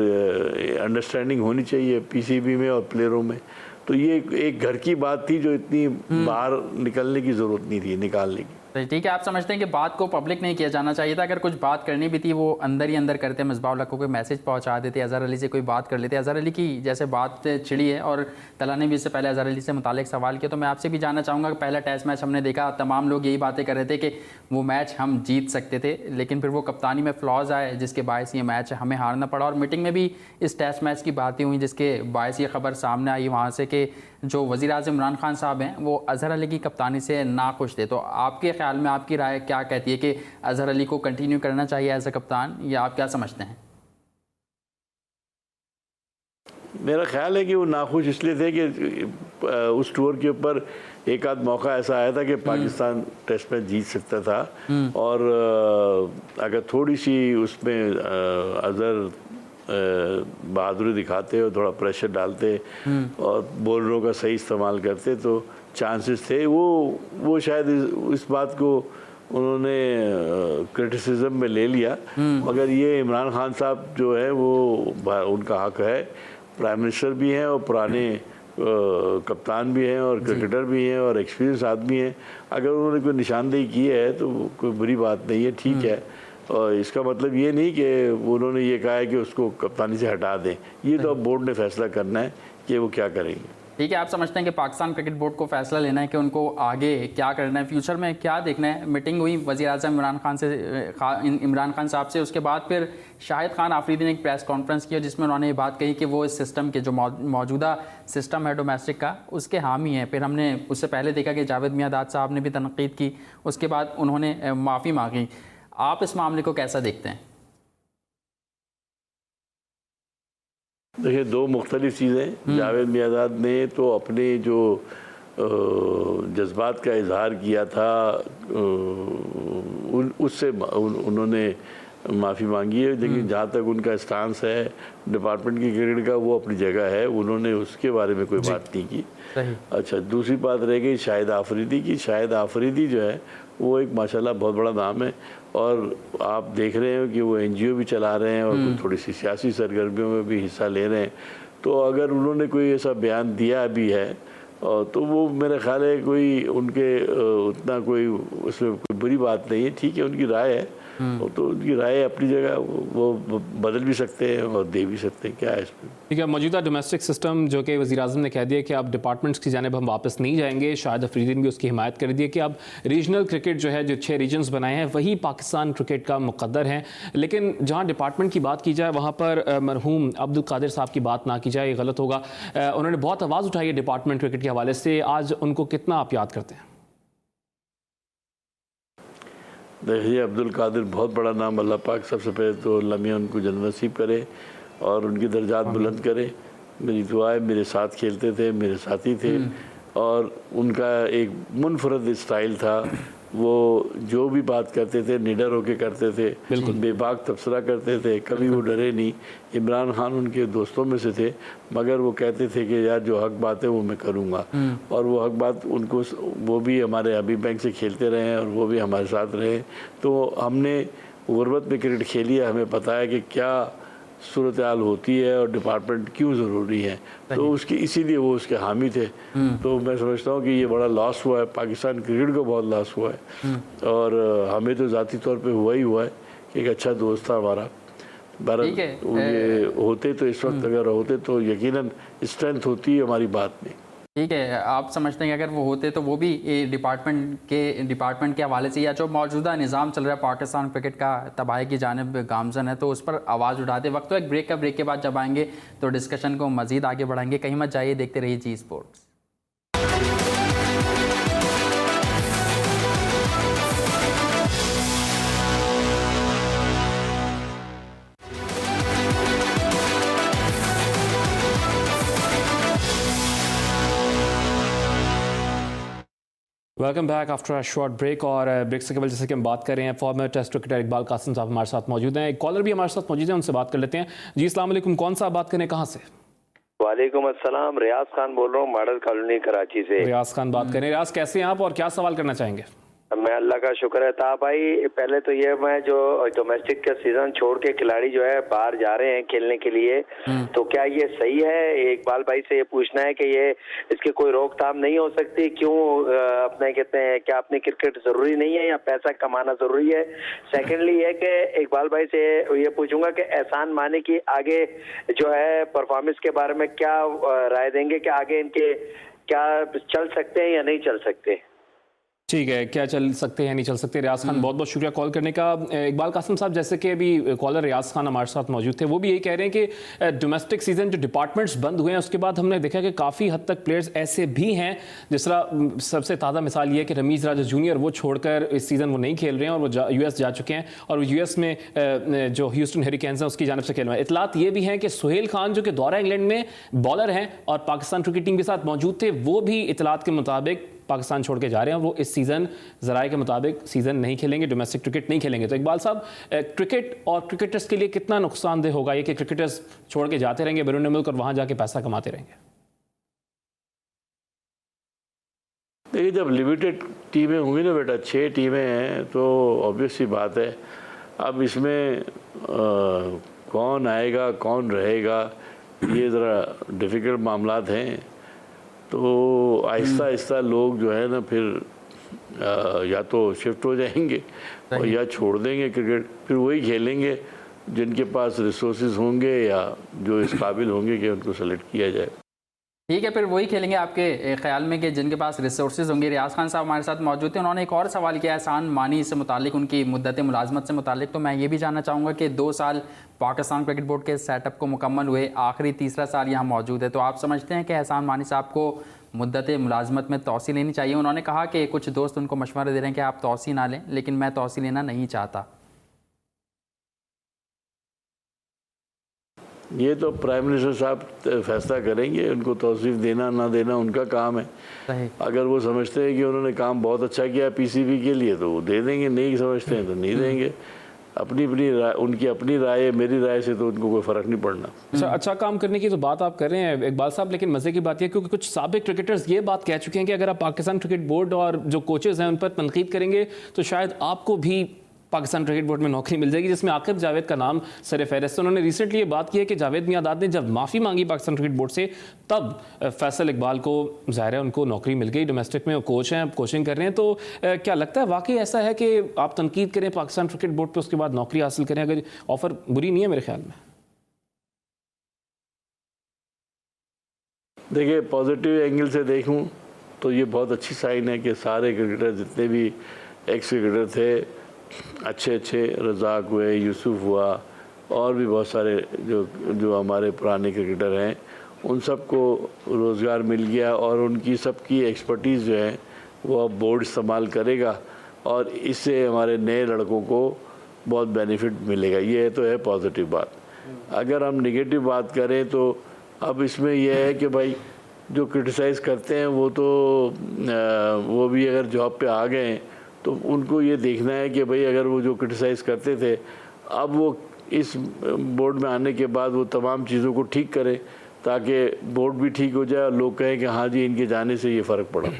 अंडरस्टैंडिंग होनी चाहिए पीसीबी में और प्लेयरों में। तो ये एक घर की बात थी जो इतनी बाहर निकलने की ज़रूरत नहीं थी निकालने की। ठीक है, आप समझते हैं कि बात को पब्लिक नहीं किया जाना चाहिए था, अगर कुछ बात करनी भी थी वो अंदर ही अंदर करते, मिसबाह को कोई मैसेज पहुंचा देते, अज़हर अली से कोई बात कर लेते। अज़हर अली की जैसे बात छिड़ी है और तला ने भी इससे पहले अज़हर अली से मुतालिक सवाल किया, तो मैं आपसे भी जानना चाहूँगा कि पहला टेस्ट मैच हमने देखा, तमाम लोग यही बातें कर रहे थे कि वो मैच हम जीत सकते थे, लेकिन फिर वो कप्तानी में फ्लॉज आए जिसके बायस ये मैच हमें हारना पड़ा। और मीटिंग में भी इस टेस्ट मैच की बातें हुई जिसके बायस ये खबर सामने आई वहाँ से कि जो वज़ीर-ए-आज़म इमरान खान साहब हैं वो अज़हर अली की कप्तानी से नाखुश थे। तो आपके ख्याल में आपकी राय क्या कहती है कि अज़हर अली को कंटिन्यू करना चाहिए एज अ कप्तान, या आप क्या समझते हैं? मेरा ख्याल है कि वो नाखुश इसलिए थे कि उस टूर के ऊपर एक आध मौका ऐसा आया था कि पाकिस्तान टेस्ट मैच जीत सकता था, और अगर थोड़ी सी उसमें अज़हर बहादुरी दिखाते और थोड़ा प्रेशर डालते और बॉलरों का सही इस्तेमाल करते तो चांसेस थे। वो शायद इस बात को उन्होंने क्रिटिसिज्म में ले लिया, मगर ये इमरान खान साहब जो है वो उनका हक है, प्राइम मिनिस्टर भी हैं और पुराने कप्तान भी हैं और क्रिकेटर भी हैं और एक्सपीरियंस आदमी हैं। अगर उन्होंने कोई निशानदेही की है तो कोई बुरी बात नहीं है, ठीक है। और इसका मतलब ये नहीं कि उन्होंने ये कहा है कि उसको कप्तानी से हटा दें, ये तो अब बोर्ड ने फैसला करना है कि वो क्या करेंगे। ठीक है, आप समझते हैं कि पाकिस्तान क्रिकेट बोर्ड को फैसला लेना है कि उनको आगे क्या करना है, फ्यूचर में क्या देखना है। मीटिंग हुई वज़ीर-ए-आज़म इमरान खान साहब से, उसके बाद फिर शाहिद खान आफरीदी ने एक प्रेस कॉन्फ्रेंस किया जिसमें उन्होंने ये बात कही कि वो इस सिस्टम के जो मौजूदा सिस्टम है डोमेस्टिक का उसके हामी हैं। फिर हमने उससे पहले देखा कि जावेद मियाँदाद साहब ने भी तनकीद की, उसके बाद उन्होंने माफ़ी मांगी। आप इस मामले को कैसा देखते हैं? देखिए, दो मुख्तलिफ चीज़ें। जावेद मियाँदाद ने तो अपने जो जज्बात का इजहार किया था उससे उन्होंने माफ़ी मांगी है, लेकिन जहाँ तक उनका स्टांस है डिपार्टमेंट की क्रिकेट का वो अपनी जगह है, उन्होंने उसके बारे में कोई बात नहीं की। अच्छा, दूसरी बात रह गई शाहिद आफरीदी की। शाहिद आफरीदी जो है वो एक माशाल्लाह बहुत बड़ा नाम है, और आप देख रहे हो कि वो एनजीओ भी चला रहे हैं और थोड़ी सी सियासी सरगर्मियों में भी हिस्सा ले रहे हैं। तो अगर उन्होंने कोई ऐसा बयान दिया भी है तो वो मेरा ख्याल है कोई उनके उतना कोई उसमें कोई बुरी बात नहीं है, ठीक है, उनकी राय है। तो उनकी राय अपनी जगह वो बदल भी सकते हैं और दे भी सकते हैं, क्या है इसमें। ठीक है, मौजूदा डोमेस्टिक सिस्टम जो कि वज़ीर-ए-आज़म ने कह दिया कि अब डिपार्टमेंट्स की जानिब हम वापस नहीं जाएंगे, शाहिद अफरीदी ने भी उसकी हिमायत कर दी है कि अब रीजनल क्रिकेट जो है, जो 6 रीजन्स बनाए हैं वही पाकिस्तान क्रिकेट का मुक़द्दर हैं। लेकिन जहाँ डिपार्टमेंट की बात की जाए वहाँ पर मरहूम अब्दुल कादिर साहब की बात ना की जाए, ये गलत होगा। उन्होंने बहुत आवाज़ उठाई है डिपार्टमेंट क्रिकेट के हवाले से, आज उनको कितना आप याद करते हैं? देखिए, अब्दुल कादिर बहुत बड़ा नाम, अल्लाह पाक सबसे पहले तो अल्लाह मियां उनको जन्नत नसीब करे और उनकी दर्जात बुलंद करे। मेरी दुआ है, मेरे साथ खेलते थे, मेरे साथी थे, और उनका एक मुनफरद स्टाइल था। वो जो भी बात करते थे निडर होके करते थे, बेबाक तबसरा करते थे, कभी वो डरे नहीं। इमरान खान उनके दोस्तों में से थे, मगर वो कहते थे कि यार जो हक बात है वो मैं करूँगा, और वो हक बात उनको, वो भी हमारे हबीब बैंक से खेलते रहे हैं और वो भी हमारे साथ रहे। तो हमने गुरबत में क्रिकेट खेली है, हमें पता है कि क्या सूरत हाल होती है और डिपार्टमेंट क्यों ज़रूरी है, तो उसकी इसीलिए वो उसके हामी थे। तो मैं समझता हूँ कि ये बड़ा लॉस हुआ है, पाकिस्तान क्रिकेट को बहुत लॉस हुआ है, और हमें तो ज़ाती तौर पे हुआ ही हुआ है कि एक अच्छा दोस्त था हमारा। ये होते तो इस वक्त अगर होते तो यकीनन स्ट्रेंथ होती है हमारी बात में। ठीक है, आप समझते हैं कि अगर वो होते तो वो भी डिपार्टमेंट के हवाले से, या जो मौजूदा निज़ाम चल रहा है पाकिस्तान क्रिकेट का तबाही की जानिब गामजन है, तो उस पर आवाज़ उठाते। वक्त तो एक ब्रेक के बाद जब आएंगे तो डिस्कशन को मज़ीद आगे बढ़ाएंगे। कहीं मत जाइए, देखते रहिए Zee sports. Welcome back after a short break. और ब्रेक से केवल जैसे कि हम बात कर रहे हैं former test cricketer Iqbal Qasim साहब हमारे साथ मौजूद हैं। एक कॉलर भी हमारे साथ मौजूद है, उनसे बात कर लेते हैं। जी अस्सलाम वालेकुम, कौन सा बात करें, कहाँ से? वालेकुम अस्सलाम, रियाज खान बोल रहा हूँ, मॉडल कॉलोनी कराची से। रियाज खान बात करें। रियाज, कैसे हैं आप और क्या सवाल करना चाहेंगे? मैं अल्लाह का शुक्र है था भाई। पहले तो ये मैं जो डोमेस्टिक का सीजन छोड़ के खिलाड़ी जो है बाहर जा रहे हैं खेलने के लिए, तो क्या ये सही है? इकबाल भाई से ये पूछना है कि ये इसकी कोई रोकथाम नहीं हो सकती? क्यों अपने कहते हैं क्या अपनी क्रिकेट जरूरी नहीं है या पैसा कमाना जरूरी है? सेकेंडली ये कि इकबाल भाई से ये पूछूंगा कि एहसान मानी की आगे जो है परफॉर्मेंस के बारे में क्या राय देंगे कि आगे इनके क्या चल सकते हैं या नहीं चल सकते? ठीक है, क्या चल सकते हैं नहीं चल सकते। रियाज खान, बहुत बहुत शुक्रिया कॉल करने का। इकबाल कासिम साहब, जैसे कि अभी कॉलर रियाज खान हमारे साथ मौजूद थे, वो भी यही कह रहे हैं कि डोमेस्टिक सीजन जो डिपार्टमेंट्स बंद हुए हैं उसके बाद हमने देखा कि काफ़ी हद तक प्लेयर्स ऐसे भी हैं, जिस तरह सबसे ताज़ा मिसाल ये है कि रमीज़ राजा जूनियर वो छोड़कर इस सीज़न वो नहीं खेल रहे हैं और वो US जा चुके हैं और वो US में जो ह्यूस्टन हेरिकेन्स हैं उसकी जानब से खेल रहे हैं। इतलात ये भी हैं कि सुहेल खान जो कि दौरा इंग्लैंड में बॉलर हैं और पाकिस्तान क्रिकेट टीम के साथ मौजूद थे, वो भी इतलात के मुताबिक पाकिस्तान छोड़ के जा रहे हैं और वो इस सीज़न ज़राए के मुताबिक सीज़न नहीं खेलेंगे, डोमेस्टिक क्रिकेट नहीं खेलेंगे। तो इकबाल साहब, क्रिकेट और क्रिकेटर्स के लिए कितना नुकसानदेह होगा ये कि क्रिकेटर्स छोड़ के जाते रहेंगे बैरून मुल्क और वहाँ जाके पैसा कमाते रहेंगे? देखिए, जब लिमिटेड टीमें होंगी ना बेटा, 6 टीमें हैं, तो ऑब्वियस सी बात है। अब इसमें कौन आएगा कौन रहेगा ये ज़रा डिफ़िकल्ट मामलात हैं। तो आहिस्ता आहिस्ता लोग जो है ना फिर या तो शिफ्ट हो जाएंगे और या छोड़ देंगे क्रिकेट, फिर वही खेलेंगे जिनके पास रिसोर्सेज होंगे या जो इस काबिल होंगे कि उनको सेलेक्ट किया जाए। ठीक है, फिर वही खेलेंगे आपके ख्याल में कि जिनके पास रिसोर्सेज होंगे। रियाज खान साहब हमारे साथ मौजूद थे, उन्होंने एक और सवाल किया एहसान मानी से मुतालिक, उनकी मुद्दत मुलाजमत से मुतालिक। तो मैं ये भी जानना चाहूँगा कि 2 साल पाकिस्तान क्रिकेट बोर्ड के सेटअप को मुकम्मल हुए, आखिरी तीसरा साल यहाँ मौजूद है, तो आप समझते हैं कि एहसान मानी साहब को मुद्दत मुलाजमत में तौसी लेनी चाहिए? उन्होंने कहा कि कुछ दोस्त उनको मशवरा दे रहे हैं कि आप तौसी ना लें, लेकिन मैं तौसी लेना नहीं चाहता। ये तो प्राइम मिनिस्टर साहब फैसला करेंगे, उनको तौसीफ देना ना देना उनका काम है। सही। अगर वो समझते हैं कि उन्होंने काम बहुत अच्छा किया PCB के लिए तो वो दे देंगे, नहीं समझते हैं तो नहीं देंगे। अपनी अपनी राय, उनकी अपनी राय है, मेरी राय से तो उनको कोई फ़र्क नहीं पड़ना। अच्छा काम करने की तो बात आप कर रहे हैं इकबाल साहब, लेकिन मज़े की बात यह क्योंकि कुछ साबिक क्रिकेटर्स ये बात कह चुके हैं कि अगर आप पाकिस्तान क्रिकेट बोर्ड और जो कोचेज़ हैं उन पर तनकीद करेंगे तो शायद आपको भी पाकिस्तान क्रिकेट बोर्ड में नौकरी मिल जाएगी, जिसमें आकिब जावेद का नाम सर फहरिस्त। उन्होंने रिसेंटली ये बात की है कि जावेद मियादाद ने जब माफ़ी मांगी पाकिस्तान क्रिकेट बोर्ड से, तब फैसल इकबाल को ज़ाहिर है उनको नौकरी मिल गई। डोमेस्टिक में वो कोच हैं, कोचिंग कर रहे हैं। तो क्या लगता है वाकई ऐसा है कि आप तनकीद करें पाकिस्तान क्रिकेट बोर्ड पर, उसके बाद नौकरी हासिल करें? अगर ऑफ़र बुरी नहीं है मेरे ख्याल में। देखिए, पॉजिटिव एंगल से देखूं तो ये बहुत अच्छी साइन है कि सारे क्रिकेटर जितने भी एक्स क्रिकेटर थे अच्छे रज़ाक हुए, यूसुफ हुआ और भी बहुत सारे जो हमारे पुराने क्रिकेटर हैं, उन सबको रोज़गार मिल गया और उनकी सबकी एक्सपर्टीज़ जो है वो अब बोर्ड इस्तेमाल करेगा और इससे हमारे नए लड़कों को बहुत बेनिफिट मिलेगा। ये तो है पॉजिटिव बात। अगर हम नेगेटिव बात करें तो अब इसमें यह है कि भाई जो क्रिटिसाइज़ करते हैं वो भी अगर जॉब पे आ गए तो उनको ये देखना है कि भाई अगर वो जो क्रिटिसाइज़ करते थे अब वो इस बोर्ड में आने के बाद वो तमाम चीज़ों को ठीक करें ताकि बोर्ड भी ठीक हो जाए और लोग कहें कि हाँ जी इनके जाने से ये फ़र्क पड़ा।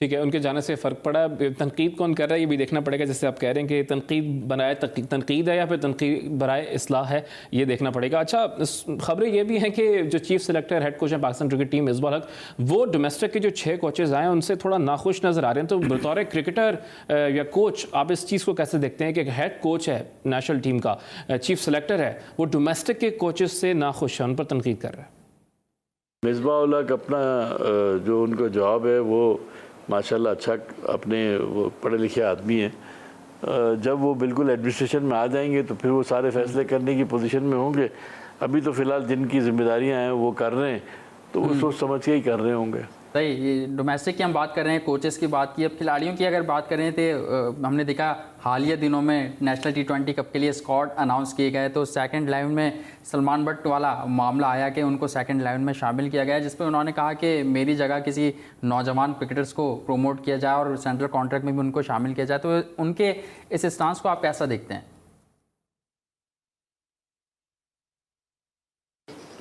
ठीक है, उनके जाने से फ़र्क पड़ा। तनकीद कौन कर रहा है ये भी देखना पड़ेगा। जैसे आप कह रहे हैं कि तनकीद बनाए तनकीद है या फिर तनकीद बनाए इस्लाह है, ये देखना पड़ेगा। अच्छा, ख़बरें ये भी हैं कि जो चीफ सेलेक्टर हेड कोच है पाकिस्तान क्रिकेट टीम मिसबाह हक, वो डोमेस्टिक के जो 6 कोचेज़ आए हैं उनसे थोड़ा नाखुश नज़र आ रहे हैं। तो बतौर क्रिकेटर या कोच आप इस चीज़ को कैसे देखते हैं कि हेड कोच है नेशनल टीम का, चीफ सेलेक्टर है, वो डोमेस्टिक के कोचेज़ से नाखुश है, उन पर तनकीद कर रहा है? मिसबाह हक अपना जो उनका जॉब है वो माशाल्लाह अच्छा, अपने वो पढ़े लिखे आदमी हैं। जब वो बिल्कुल एडमिनिस्ट्रेशन में आ जाएंगे तो फिर वो सारे फैसले करने की पोजीशन में होंगे। अभी तो फ़िलहाल जिनकी जिम्मेदारियां हैं वो कर रहे हैं तो वो सोच समझ के ही कर रहे होंगे। सही, डोमेस्टिक की हम बात कर रहे हैं, कोचेस की बात की, अब खिलाड़ियों की अगर बात करें तो हमने देखा हालिया दिनों में नेशनल T20 कप के लिए स्क्वाड अनाउंस किए गए, तो सेकंड 11 में सलमान बट वाला मामला आया कि उनको सेकंड 11 में शामिल किया गया, जिसपे उन्होंने कहा कि मेरी जगह किसी नौजवान क्रिकेटर्स को प्रोमोट किया जाए और सेंट्रल कॉन्ट्रैक्ट में भी उनको शामिल किया जाए। तो उनके इस स्टांस को आप कैसा देखते हैं?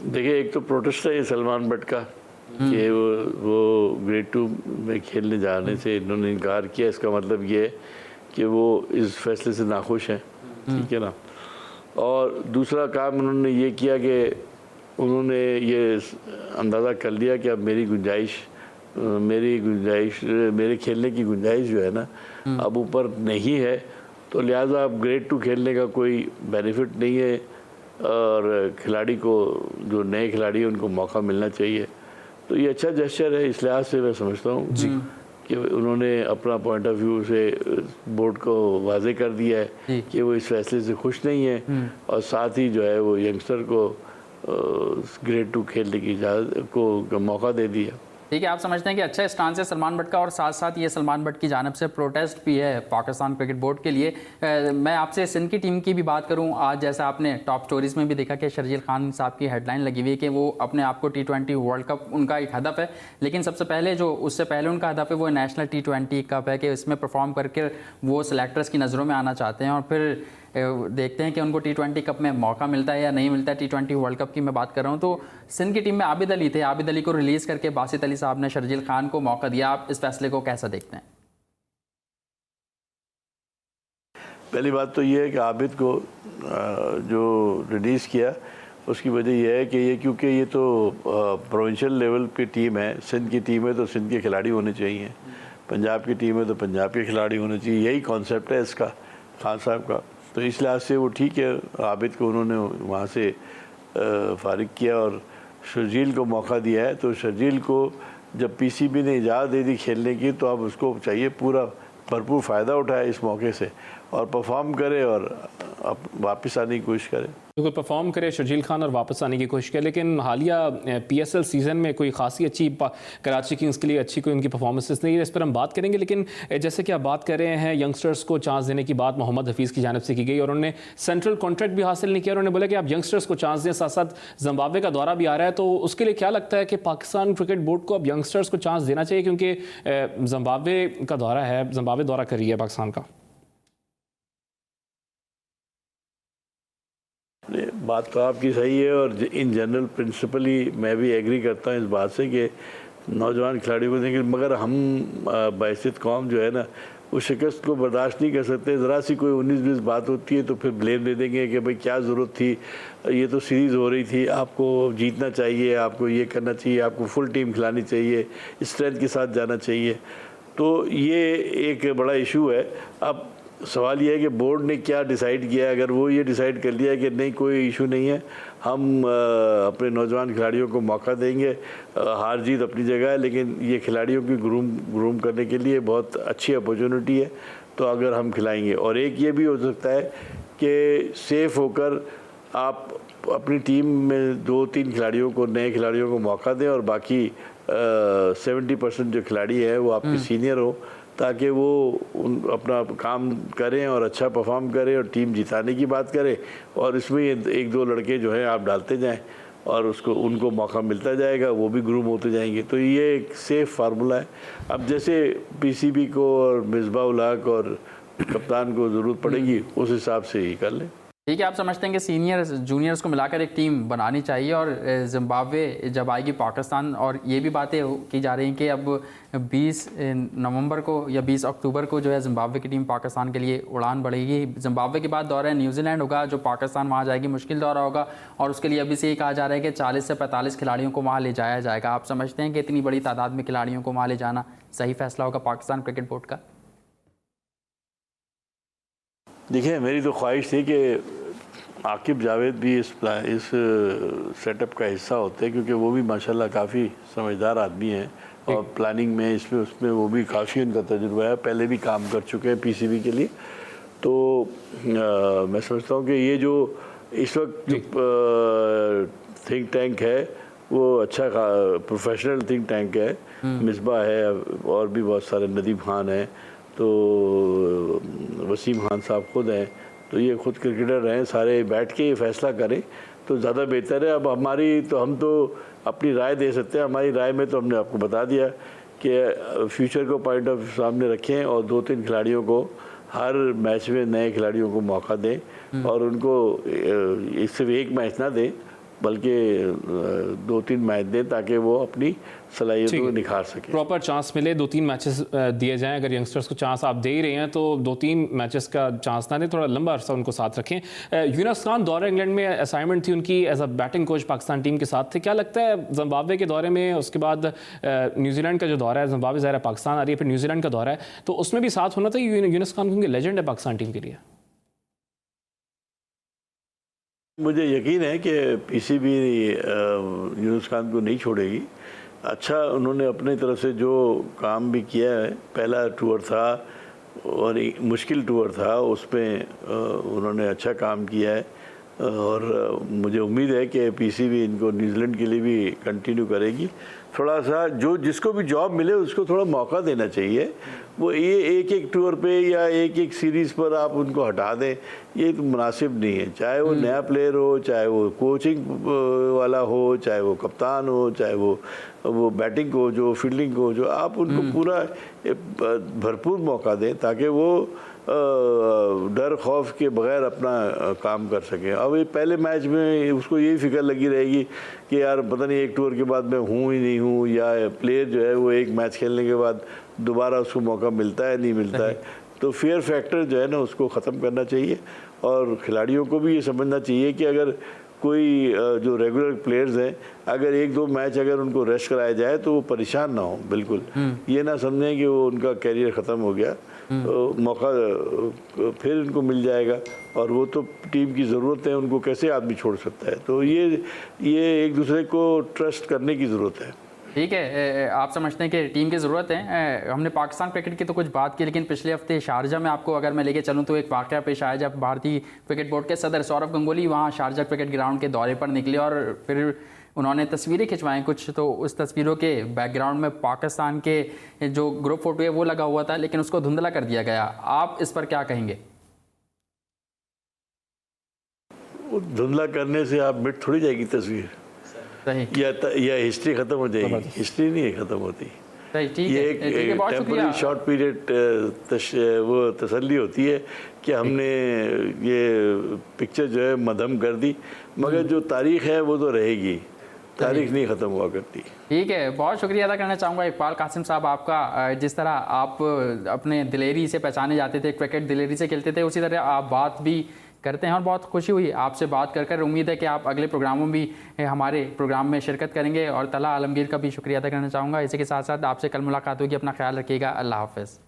देखिए, एक तो प्रोटेस्ट है ये सलमान बट का कि वो ग्रेड 2 में खेलने जाने से इन्होंने इनकार किया। इसका मतलब ये है कि वो इस फैसले से नाखुश हैं, ठीक है ना। और दूसरा काम उन्होंने ये किया कि उन्होंने ये अंदाज़ा कर लिया कि अब मेरे खेलने की गुंजाइश जो है ना अब ऊपर नहीं है, तो लिहाजा अब ग्रेड 2 खेलने का कोई बेनिफिट नहीं है और खिलाड़ी को, जो नए खिलाड़ी हैं उनको मौका मिलना चाहिए। तो ये अच्छा जेस्चर है, इस लिहाज से मैं समझता हूँ कि उन्होंने अपना पॉइंट ऑफ व्यू से बोर्ड को वाजे कर दिया है कि वो इस फैसले से खुश नहीं है और साथ ही जो है वो यंगस्टर को ग्रेड 2 खेलने की इजाज़त को मौका दे दिया। ठीक है, आप समझते हैं कि अच्छा स्टांस है सलमान बट का, और साथ साथ ये सलमान बट की जानिब से प्रोटेस्ट भी है पाकिस्तान क्रिकेट बोर्ड के लिए। मैं आपसे सिंध की टीम की भी बात करूं, आज जैसा आपने टॉप स्टोरीज में भी देखा कि शर्जील खान साहब की हेडलाइन लगी हुई है कि वो अपने आप को T20 वर्ल्ड कप उनका एक हदफ है, लेकिन सबसे पहले जो उससे पहले उनका हदफ है वो नेशनल T20 कप है कि इसमें परफॉर्म करके वो सिलेक्टर्स की नज़रों में आना चाहते हैं और फिर देखते हैं कि उनको T20 कप में मौका मिलता है या नहीं मिलता है। T20 वर्ल्ड कप की मैं बात कर रहा हूं, तो सिंध की टीम में आबिद अली थे, आबिद अली को रिलीज़ करके बासित अली साहब ने शर्जील खान को मौका दिया। आप इस फैसले को कैसा देखते हैं? पहली बात तो ये है कि आबिद को जो रिलीज़ किया उसकी वजह यह है कि ये, क्योंकि ये तो प्रोविंशियल लेवल की टीम है, सिंध की टीम है तो सिंध के खिलाड़ी होने चाहिए, पंजाब की टीम है तो पंजाब के खिलाड़ी होने चाहिए, यही कॉन्सेप्ट है इसका खान साहब का। तो इस लिहाज से वो ठीक है, आबिद को उन्होंने वहाँ से फारिग किया और शर्जील को मौका दिया है। तो शर्जील को जब PCB ने इजाज़त दे दी खेलने की, तो अब उसको चाहिए पूरा भरपूर फ़ायदा उठाए इस मौके से और परफॉर्म करे और अब वापस आने की कोशिश करे। बिल्कुल परफॉर्म करे शर्जील खान और वापस आने की कोशिश करे, लेकिन हालिया PSL सीज़न में कोई खासी अच्छी कराची किंग्स के लिए अच्छी कोई उनकी परफॉर्मेंसेस नहीं है, इस पर हम बात करेंगे। लेकिन जैसे कि आप बात कर रहे हैं यंगस्टर्स को चांस देने की बात मोहम्मद हफीज़ की जानिब से की गई और उन्होंने सेंट्रल कॉन्ट्रैक्ट भी हासिल नहीं किया। उन्होंने बोला कि आप यंगस्टर्स को चांस दें, साथ साथ जिम्बाब्वे का दौरा भी आ रहा है, तो उसके लिए क्या लगता है कि पाकिस्तान क्रिकेट बोर्ड को अब यंगस्टर्स को चांस देना चाहिए, क्योंकि जिम्बाब्वे का दौरा है, जिम्बाब्वे दौरा कर रही है पाकिस्तान का? बात तो आपकी सही है और इन जनरल प्रिंसिपली मैं भी एग्री करता हूँ इस बात से कि नौजवान खिलाड़ियों को देंगे, मगर हम बाइसित कौम जो है ना उस शिकस्त को बर्दाश्त नहीं कर सकते। ज़रा सी कोई 19-20 बात होती है तो फिर ब्लेम दे देंगे कि भाई क्या ज़रूरत थी, ये तो सीरीज़ हो रही थी, आपको जीतना चाहिए, आपको ये करना चाहिए, आपको फुल टीम खिलानी चाहिए, स्ट्रेंथ के साथ जाना चाहिए। तो ये एक बड़ा इशू है। अब सवाल ये है कि बोर्ड ने क्या डिसाइड किया है। अगर वो ये डिसाइड कर लिया कि नहीं कोई इशू नहीं है, हम अपने नौजवान खिलाड़ियों को मौका देंगे, हार जीत अपनी जगह है, लेकिन ये खिलाड़ियों की ग्रूम करने के लिए बहुत अच्छी अपॉर्चुनिटी है, तो अगर हम खिलाएंगे। और एक ये भी हो सकता है कि सेफ होकर आप अपनी टीम में 2-3 खिलाड़ियों को, नए खिलाड़ियों को मौका दें और बाकी 70% जो खिलाड़ी है वो आपके सीनियर हो, ताकि वो अपना काम करें और अच्छा परफॉर्म करें और टीम जिताने की बात करें, और इसमें 1-2 लड़के जो हैं आप डालते जाएं और उनको मौका मिलता जाएगा, वो भी ग्रूम होते जाएंगे। तो ये एक सेफ फार्मूला है। अब जैसे PCB को और मिसबाह उल हक और कप्तान को ज़रूरत पड़ेगी उस हिसाब से ही कर लें। ठीक है, आप समझते हैं कि सीनियर्स जूनियर्स को मिलाकर एक टीम बनानी चाहिए और जिम्बाब्वे जब आएगी पाकिस्तान, और ये भी बातें की जा रही हैं कि अब 20 नवंबर को या 20 अक्टूबर को जो है जिम्बाब्वे की टीम पाकिस्तान के लिए उड़ान बढ़ेगी। जिम्बाब्वे के बाद दौरा न्यूजीलैंड होगा, जो पाकिस्तान वहाँ जाएगी, मुश्किल दौरा होगा, और उसके लिए अभी से ये कहा जा रहा है कि 40 से 45 खिलाड़ियों को वहाँ ले जाया जाएगा। आप समझते हैं कि इतनी बड़ी तादाद में खिलाड़ियों को वहाँ ले जाना सही फैसला होगा पाकिस्तान क्रिकेट बोर्ड का? देखिए, मेरी तो ख्वाहिश थी कि आकिब जावेद भी इस सेटअप का हिस्सा होते हैं, क्योंकि वो भी माशाल्लाह काफ़ी समझदार आदमी हैं और प्लानिंग में इसमें उसमें वो भी काफ़ी उनका तजुर्बा है, पहले भी काम कर चुके हैं PCB के लिए। तो मैं समझता हूँ कि ये जो इस वक्त थिंक टैंक है वो अच्छा प्रोफेशनल थिंक टैंक है। मिसबा है और भी बहुत सारे, नदीम खान है, तो वसीम खान साहब खुद हैं, तो ये खुद क्रिकेटर हैं, सारे बैठ के ये फैसला करें तो ज़्यादा बेहतर है। अब हमारी तो, हम तो अपनी राय दे सकते हैं, हमारी राय में तो हमने आपको बता दिया कि फ्यूचर को पॉइंट ऑफ सामने रखें और 2-3 खिलाड़ियों को हर मैच में, नए खिलाड़ियों को मौका दें और उनको सिर्फ एक मैच ना दें बल्कि 2-3 मैच दें ताकि वो अपनी सलाहियतों को निखार सकें। प्रॉपर चांस मिले, 2-3 मैचेस दिए जाएं। अगर यंगस्टर्स को चांस आप दे ही रहे हैं तो 2-3 मैचेस का चांस ना दें, थोड़ा लंबा अरसा उनको साथ रखें। यूनुस खान दौरे इंग्लैंड में असाइनमेंट थी उनकी as a batting coach Pakistan team के साथ थे। क्या लगता है जिम्बाब्वे के दौरे में, उसके बाद न्यूजीलैंड का जो दौरा है, जिम्बाब्वे ज़ाहिर है पाकिस्तान आ रही है, फिर न्यूजीलैंड का दौरा है, तो उसमें भी साथ होना था यूनुस खान, क्योंकि लेजेंड है पाकिस्तान टीम के लिए? मुझे यकीन है कि पीसीबी यूनुस खान को नहीं छोड़ेगी। अच्छा, उन्होंने अपनी तरफ से जो काम भी किया है, पहला टूर था और एक मुश्किल टूर था, उसमें उन्होंने अच्छा काम किया है और मुझे उम्मीद है कि पीसीबी इनको न्यूजीलैंड के लिए भी कंटिन्यू करेगी। थोड़ा सा जो जिसको भी जॉब मिले उसको थोड़ा मौका देना चाहिए। वो ये एक टूर पे या एक सीरीज़ पर आप उनको हटा दें, ये तो मुनासिब नहीं है। चाहे वो नया प्लेयर हो, चाहे वो कोचिंग वाला हो, चाहे वो कप्तान हो, चाहे वो बैटिंग कोच हो, फील्डिंग कोच हो, आप उनको पूरा भरपूर मौका दें ताकि वो डर खौफ के बगैर अपना काम कर सकें। अब ये पहले मैच में उसको यही फिक्र लगी रहेगी कि यार पता नहीं एक टूर के बाद मैं हूँ ही नहीं हूँ, या प्लेयर जो है वो एक मैच खेलने के बाद दोबारा उसको मौका मिलता है नहीं मिलता है। तो फेयर फैक्टर जो है ना उसको ख़त्म करना चाहिए और खिलाड़ियों को भी ये समझना चाहिए कि अगर कोई जो रेगुलर प्लेयर्स हैं, अगर 1-2 मैच अगर उनको रेस्ट कराया जाए तो वो परेशान ना हो, बिल्कुल ये ना समझें कि वो उनका कैरियर ख़त्म हो गया। तो मौका फिर उनको मिल जाएगा और वो तो टीम की ज़रूरत है, उनको कैसे आदमी छोड़ सकता है। तो ये एक दूसरे को ट्रस्ट करने की ज़रूरत है। ठीक है, आप समझते हैं कि टीम की ज़रूरत है। हमने पाकिस्तान क्रिकेट की तो कुछ बात की, लेकिन पिछले हफ्ते शारजा में आपको अगर मैं लेके चलूं तो एक वाक़या पेश आया जब भारतीय क्रिकेट बोर्ड के सदर सौरव गंगुली वहां शारजा क्रिकेट ग्राउंड के दौरे पर निकले और फिर उन्होंने तस्वीरें खिंचवाएं कुछ, तो उस तस्वीरों के बैकग्राउंड में पाकिस्तान के जो ग्रुप फोटो है वो लगा हुआ था, लेकिन उसको धुंधला कर दिया गया। आप इस पर क्या कहेंगे? धुंधला करने से आप मिट थोड़ी जाएगी तस्वीर, या हिस्ट्री खत्म हो जाएगी। हिस्ट्री नहीं खत्म होती, ये एक टेम्पररी शॉर्ट पीरियड वो तसल्ली होती है कि हमने ये पिक्चर जो है मधम कर दी, मगर जो तारीख है वो तो रहेगी, तारीख नहीं ख़त्म हुआ करती। ठीक है, बहुत शुक्रिया अदा करना चाहूँगा इकबाल कासिम साहब आपका। जिस तरह आप अपने दिलेरी से पहचाने जाते थे, क्रिकेट दिलेरी से खेलते थे, उसी तरह आप बात भी करते हैं और बहुत खुशी हुई आपसे बात कर। उम्मीद है कि आप अगले प्रोग्रामों में भी हमारे प्रोग्राम में शिरकत करेंगे। और तलहा आलमगीर का भी शुक्रिया अदा करना चाहूँगा। इसी के साथ साथ आपसे कल मुलाकात होगी। अपना ख्याल रखिएगा। अल्लाह हाफ़िज़।